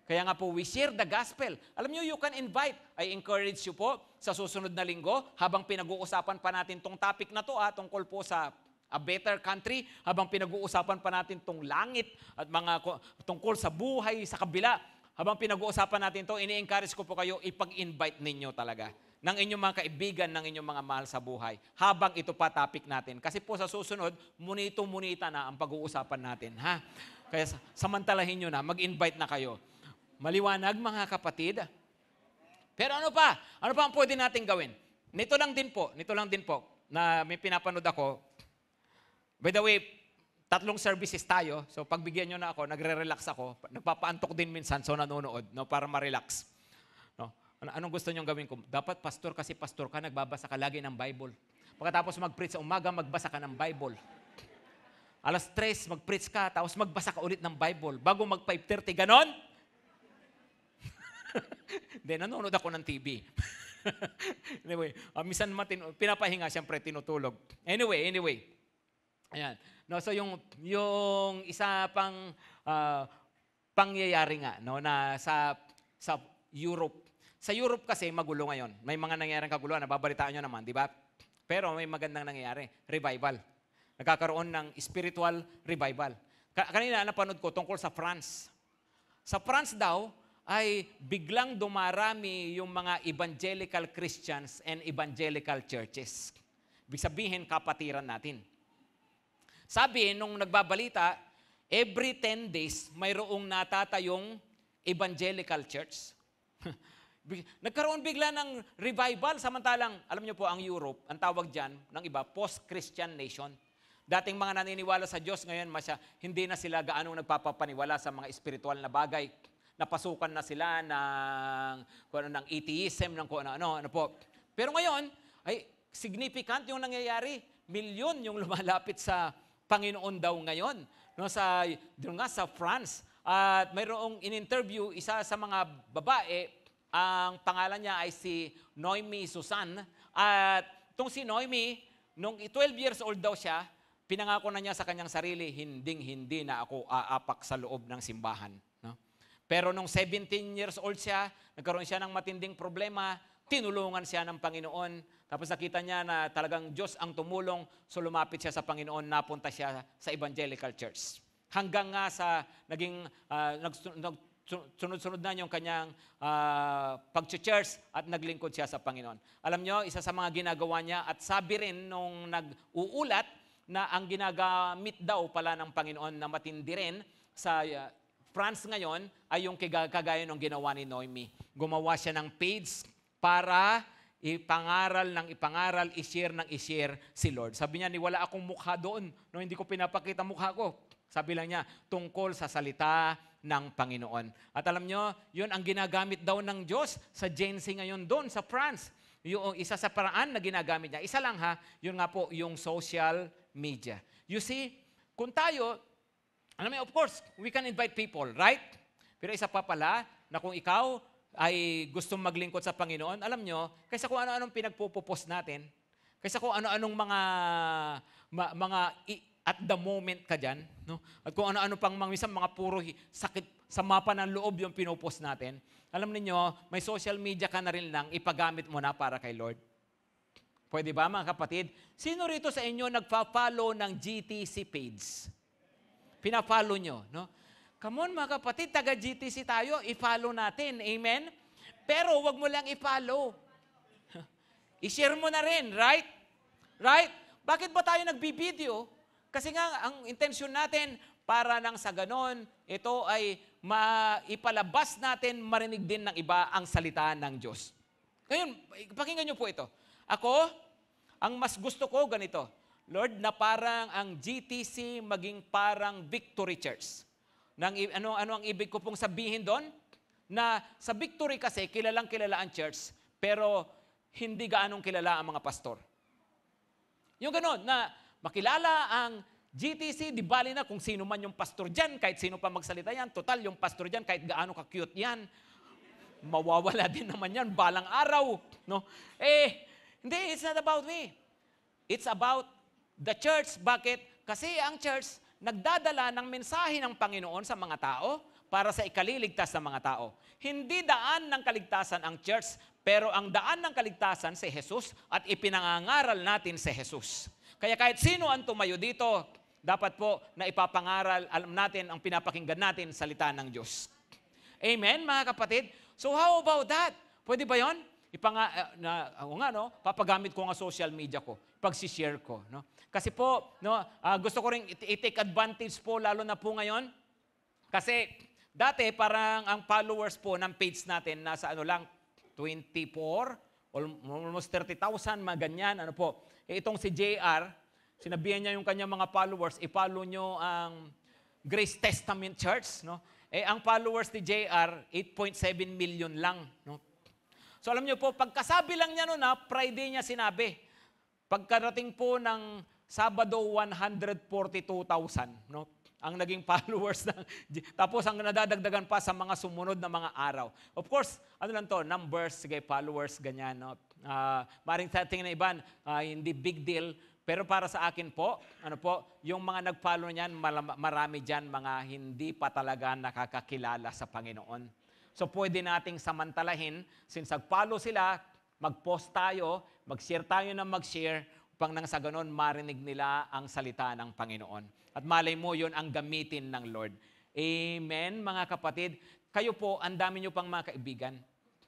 Kaya nga po, we share the gospel. Alam niyo, you can invite. I encourage you po sa susunod na linggo, habang pinag-uusapan pa natin tong topic na to, tungkol po sa a better country, habang pinag-uusapan pa natin tong langit at mga tungkol sa buhay sa kabila, habang pinag-uusapan natin to, ini-encourage ko po kayo, ipag-invite ninyo talaga ng inyong mga kaibigan, ng inyong mga mahal sa buhay, habang ito pa topic natin. Kasi po sa susunod, munito-munita na ang pag-uusapan natin. Ha? Kaya samantalahin nyo na, mag-invite na kayo. Maliwanag mga kapatid. Pero ano pa? Ano pa ang pwede natin gawin? Nito lang din po, na may pinapanood ako. By the way, 3 services tayo. So pagbigyan nyo na ako, nagre-relax ako. Nagpapaantok din minsan, so nanonood, no, para ma-relax. No? Anong gusto nyong gawin ko? Dapat pastor, kasi pastor ka, nagbabasa ka lagi ng Bible. Pagkatapos mag-preach sa umaga, magbasa ka ng Bible. 3:00, mag-preach ka, tapos magbasa ka ulit ng Bible. Bago mag-5:30, ganon? Hindi, nanonood ako ng TV. Anyway, minsan pinapahinga, siyempre, tinutulog. Anyway. Ayan. No, so yung isa pang pangyayari nga, no, na sa Europe. Sa Europe kasi magulo ngayon. May mga nangyayaring kaguluhan, nababalitaan nyo naman, di ba? Pero may magandang nangyayari, revival. Nagkakaroon ng spiritual revival. Kanina napanood ko tungkol sa France. Sa France daw ay biglang dumarami yung mga evangelical Christians and evangelical churches. Ibig sabihin, kapatiran natin. Sabi, nung nagbabalita, every 10 days, mayroong natatayong evangelical church. Nagkaroon bigla ng revival, samantalang, alam niyo po, ang Europe, ang tawag dyan, ng iba, post-Christian nation. Dating mga naniniwala sa Diyos, ngayon, hindi na sila gaanong nagpapapaniwala sa mga spiritual na bagay. Napasukan na sila ng atheism, ng ano po. Pero ngayon, ay significant yung nangyayari. Milyon yung lumalapit sa Panginoon daw ngayon. No, doon nga sa France. At mayroong in-interview isa sa mga babae, ang pangalan niya ay si Noemi Susan. At itong si Noemi, nung 12 years old daw siya, pinangako na niya sa kanyang sarili, hindi na ako aapak sa loob ng simbahan. No? Pero nung 17 years old siya, nagkaroon siya ng matinding problema, tinulungan siya ng Panginoon. Tapos nakita niya na talagang Diyos ang tumulong, so lumapit siya sa Panginoon, napunta siya sa evangelical church. Hanggang nga sa naging sunod-sunod na yung kanyang pag-church at naglingkod siya sa Panginoon. Alam nyo, isa sa mga ginagawa niya, at sabi rin nung nag-uulat na ang ginagamit daw pala ng Panginoon na matindi rin sa France ngayon ay yung kagaya ng ginawa ni Noemi. Gumawa siya ng page para ipangaral, i-share si Lord. Sabi niya, wala akong mukha doon. No, hindi ko pinapakita mukha ko. Sabi lang niya, tungkol sa salita ng Panginoon. At alam nyo, yun ang ginagamit daw ng Diyos sa Gen Z ngayon doon sa France. Yung isa sa paraan na ginagamit niya. Isa lang ha, yun nga po, yung social media. You see, kung tayo, alam mo, of course, we can invite people, right? Pero isa pa pala, na kung ikaw ay gustong maglingkod sa Panginoon, alam nyo, kaysa kung ano-anong pinagpupupos natin, kaysa kung ano-anong at the moment ka dyan, no? At kung ano-ano pang mga puro sakit sa mapa ng loob yung pinupost natin, alam niyo may social media ka na rin lang, ipagamit mo na para kay Lord. Pwede ba mga kapatid? Sino rito sa inyo nagpa-follow ng GTC page? Pina-follow nyo, no? Come on mga kapatid, taga-GTC tayo, i-follow natin. Amen? Pero wag mo lang i-follow. I-share mo na rin, right? Right? Bakit ba tayo nagbibideo? Kasi nga, ang intensyon natin, para nang sa ganon, ito ay maipalabas natin, marinig din ng iba ang salita ng Diyos. Ngayon, pakinggan nyo po ito. Ako, ang mas gusto ko ganito, Lord, na parang ang GTC maging parang Victory Church. Ano ang ibig ko pong sabihin doon? Na sa Victory kasi, kilalang kilala ang church, pero hindi gaanong kilala ang mga pastor. Yung gano'n, na makilala ang GTC, di bali na kung sino man yung pastor dyan, kahit sino pa magsalita yan, total yung pastor dyan, kahit gaano ka-cute yan, mawawala din naman yan, balang araw. No? Hindi, it's not about me. It's about the church. Bakit? Kasi ang church, nagdadala ng mensahe ng Panginoon sa mga tao para sa ikaliligtas ng mga tao. Hindi daan ng kaligtasan ang church, pero ang daan ng kaligtasan si Jesus at ipinangangaral natin si Jesus. Kaya kahit sino ang tumayo dito, dapat po na ipapangaral, alam natin ang pinapakinggan natin salita ng Diyos. Amen, mga kapatid? So how about that? Pwede ba yun? Papagamit ko nga social media ko, pag-share ko. No? Kasi po, gusto ko rin i-take advantage po, lalo na po ngayon. Kasi dati parang ang followers po ng page natin nasa 24, almost 30,000, mga ganyan. Itong si JR, sinabihan niya yung kanyang mga followers, i-follow nyo ang Grace Testament Church. No? Ang followers ni JR, 8.7 million lang. No? So alam niyo po, pagkasabi lang niya Friday niya sinabi. Pagkarating po ng Sabado, 142,000. No? Ang naging followers. Tapos ang nadadagdagan pa sa mga sumunod na mga araw. Of course, numbers, sige, followers, ganyan. No? Maring sa tingin na iban, hindi big deal. Pero para sa akin po, yung mga nag-follow niyan, marami dyan mga hindi pa talaga nakakakilala sa Panginoon. So pwede nating samantalahin, since nag-follow sila, mag-post tayo, mag-share tayo ng mag-share, upang nang sa ganon marinig nila ang salita ng Panginoon. At malay mo, yun ang gamitin ng Lord. Amen, mga kapatid. Kayo po, ang dami nyo pang mga kaibigan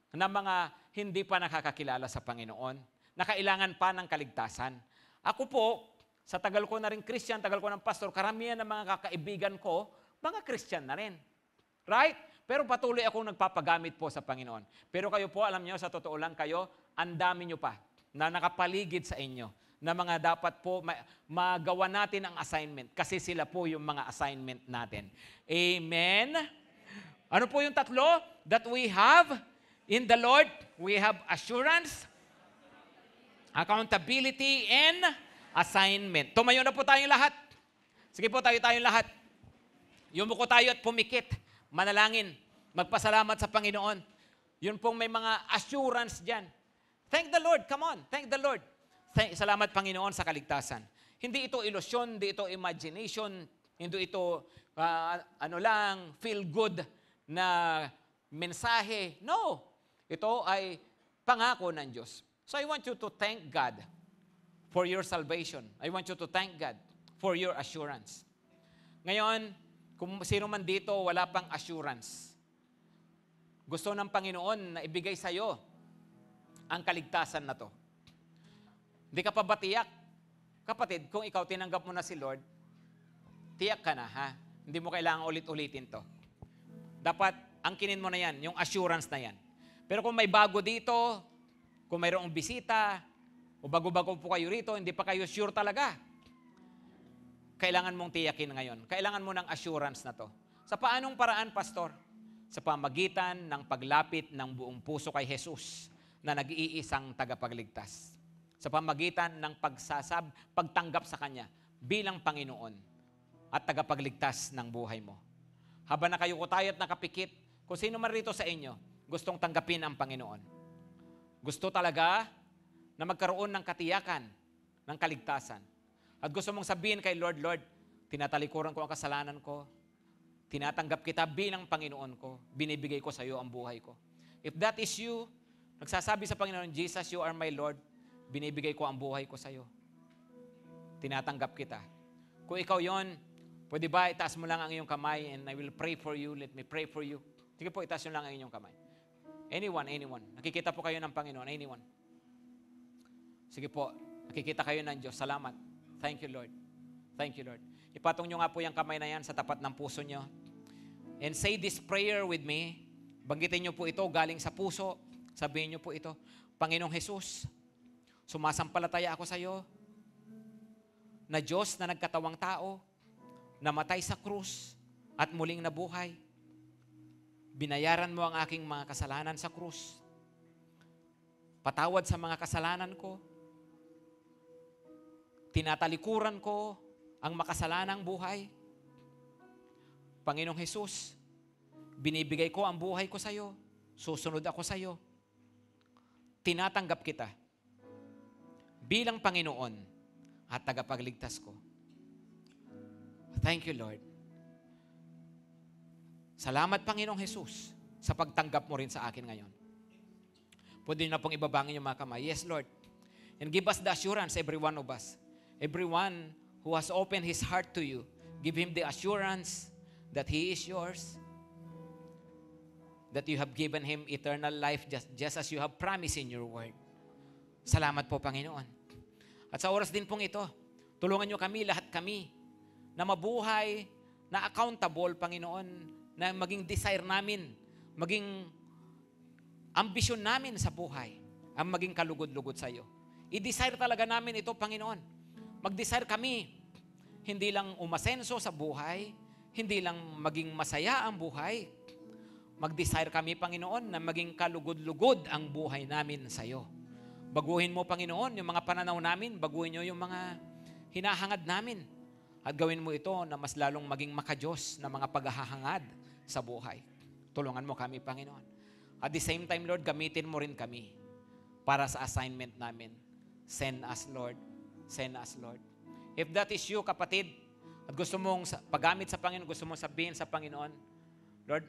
na mga hindi pa nakakakilala sa Panginoon, na kailangan pa ng kaligtasan. Ako po, sa tagal ko na rin Christian, tagal ko ng pastor, karamihan ng mga kakaibigan ko, mga Christian na rin. Right? Pero patuloy akong nagpapagamit po sa Panginoon. Pero kayo po, alam nyo, sa totoo lang kayo, ang dami nyo pa na nakapaligid sa inyo, na mga dapat po magawa natin ang assignment kasi sila po yung mga assignment natin. Amen? Ano po yung tatlo that we have in the Lord? We have assurance, accountability, and assignment. Tumayo na po tayong lahat. Sige po, tayong lahat. Yumuko tayo at pumikit. Manalangin. Magpasalamat sa Panginoon. Yun pong may mga assurance dyan. Thank the Lord. Come on. Thank the Lord. Salamat Panginoon sa kaligtasan. Hindi ito ilusyon, hindi ito imagination, hindi ito feel good na mensahe. No. Ito ay pangako ng Diyos. So I want you to thank God for your salvation. I want you to thank God for your assurance. Ngayon, kung sino man dito wala pang assurance, gusto ng Panginoon na ibigay sa iyo ang kaligtasan na to. Hindi ka pa ba tiyak? Kapatid, kung ikaw tinanggap mo na si Lord, tiyak ka na, ha? Hindi mo kailangan ulit-ulitin to. Dapat, angkinin mo na yan, yung assurance na yan. Pero kung may bago dito, kung mayroong bisita, o bago-bago po kayo rito, hindi pa kayo sure talaga, kailangan mong tiyakin ngayon. Kailangan mo ng assurance na to. Sa paanong paraan, Pastor? Sa pamagitan ng paglapit ng buong puso kay Jesus na nag-iisang tagapagligtas. Sa pamagitan ng pagtanggap sa Kanya bilang Panginoon at tagapagligtas ng buhay mo. Habang nakayuko tayo at nakapikit, kung sino man rito sa inyo, gustong tanggapin ang Panginoon. Gusto talaga na magkaroon ng katiyakan, ng kaligtasan. At gusto mong sabihin kay Lord, Lord, tinatalikuran ko ang kasalanan ko, tinatanggap kita bilang Panginoon ko, binibigay ko sa iyo ang buhay ko. If that is you, nagsasabi sa Panginoon, Jesus, you are my Lord, binibigay ko ang buhay ko sa iyo. Tinatanggap kita. Kung ikaw yon, pwede ba itaas mo lang ang iyong kamay and I will pray for you, let me pray for you. Sige po, itaas nyo lang ang inyong kamay. Anyone. Nakikita po kayo ng Panginoon, anyone. Sige po, nakikita kayo ng Diyos. Salamat. Thank you, Lord. Thank you, Lord. Ipatong nyo nga po yung kamay na yan sa tapat ng puso nyo. And say this prayer with me. Banggitin nyo po ito galing sa puso. Sabihin nyo po ito, Panginoong Jesus, sumasampalataya ako sa iyo na Diyos na nagkatawang tao, namatay sa krus at muling nabuhay. Binayaran mo ang aking mga kasalanan sa krus. Patawad sa mga kasalanan ko. Tinatalikuran ko ang makasalanang buhay. Panginoong Jesus, binibigay ko ang buhay ko sa iyo. Susunod ako sa iyo. Tinatanggap kita bilang Panginoon at tagapagligtas ko. Thank you, Lord. Salamat, Panginoong Jesus, sa pagtanggap mo rin sa akin ngayon. Pwede na pong ibabangin yung mga kamay. Yes, Lord. And give us the assurance, every one of us. Everyone who has opened his heart to you, give him the assurance that he is yours, that you have given him eternal life just as you have promised in your word. Salamat po, Panginoon. At sa oras din pong ito, tulungan nyo kami, lahat kami, na mabuhay, na accountable, Panginoon, na maging desire namin, maging ambisyon namin sa buhay, ang maging kalugod-lugod sa iyo. I-desire talaga namin ito, Panginoon. Mag-desire kami, hindi lang umasenso sa buhay, hindi lang maging masaya ang buhay. Mag-desire kami, Panginoon, na maging kalugod-lugod ang buhay namin sa iyo. Baguhin mo, Panginoon, yung mga pananaw namin, baguhin nyo yung mga hinahangad namin. At gawin mo ito na mas lalong maging makadiyos na mga paghahangad sa buhay. Tulungan mo kami, Panginoon. At the same time, Lord, gamitin mo rin kami para sa assignment namin. Send us, Lord. Send us, Lord. If that is you, kapatid, at gusto mong paggamit sa Panginoon, gusto mong sabihin sa Panginoon, Lord,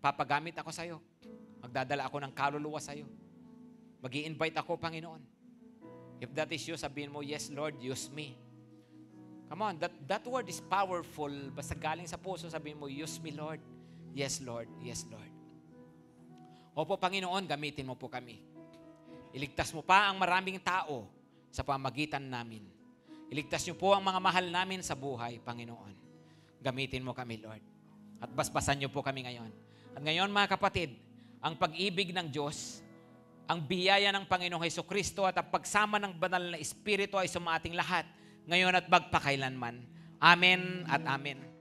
papagamit ako sa iyo. Magdadala ako ng kaluluwa sa iyo. Mag-i-invite ako, Panginoon. If that is you, sabihin mo, yes, Lord, use me. Come on, that word is powerful. Basta galing sa puso, sabihin mo, use me, Lord. Yes, Lord. Yes, Lord. Opo, Panginoon, gamitin mo po kami. Iligtas mo pa ang maraming tao sa pamagitan namin. Iligtas niyo po ang mga mahal namin sa buhay, Panginoon. Gamitin mo kami, Lord. At basbasan niyo po kami ngayon. At ngayon, mga kapatid, ang pag-ibig ng Diyos, ang biyaya ng Panginoong Hesukristo at ang pagsama ng banal na Espiritu ay sumating lahat, ngayon at magpakailanman. Amen at amen.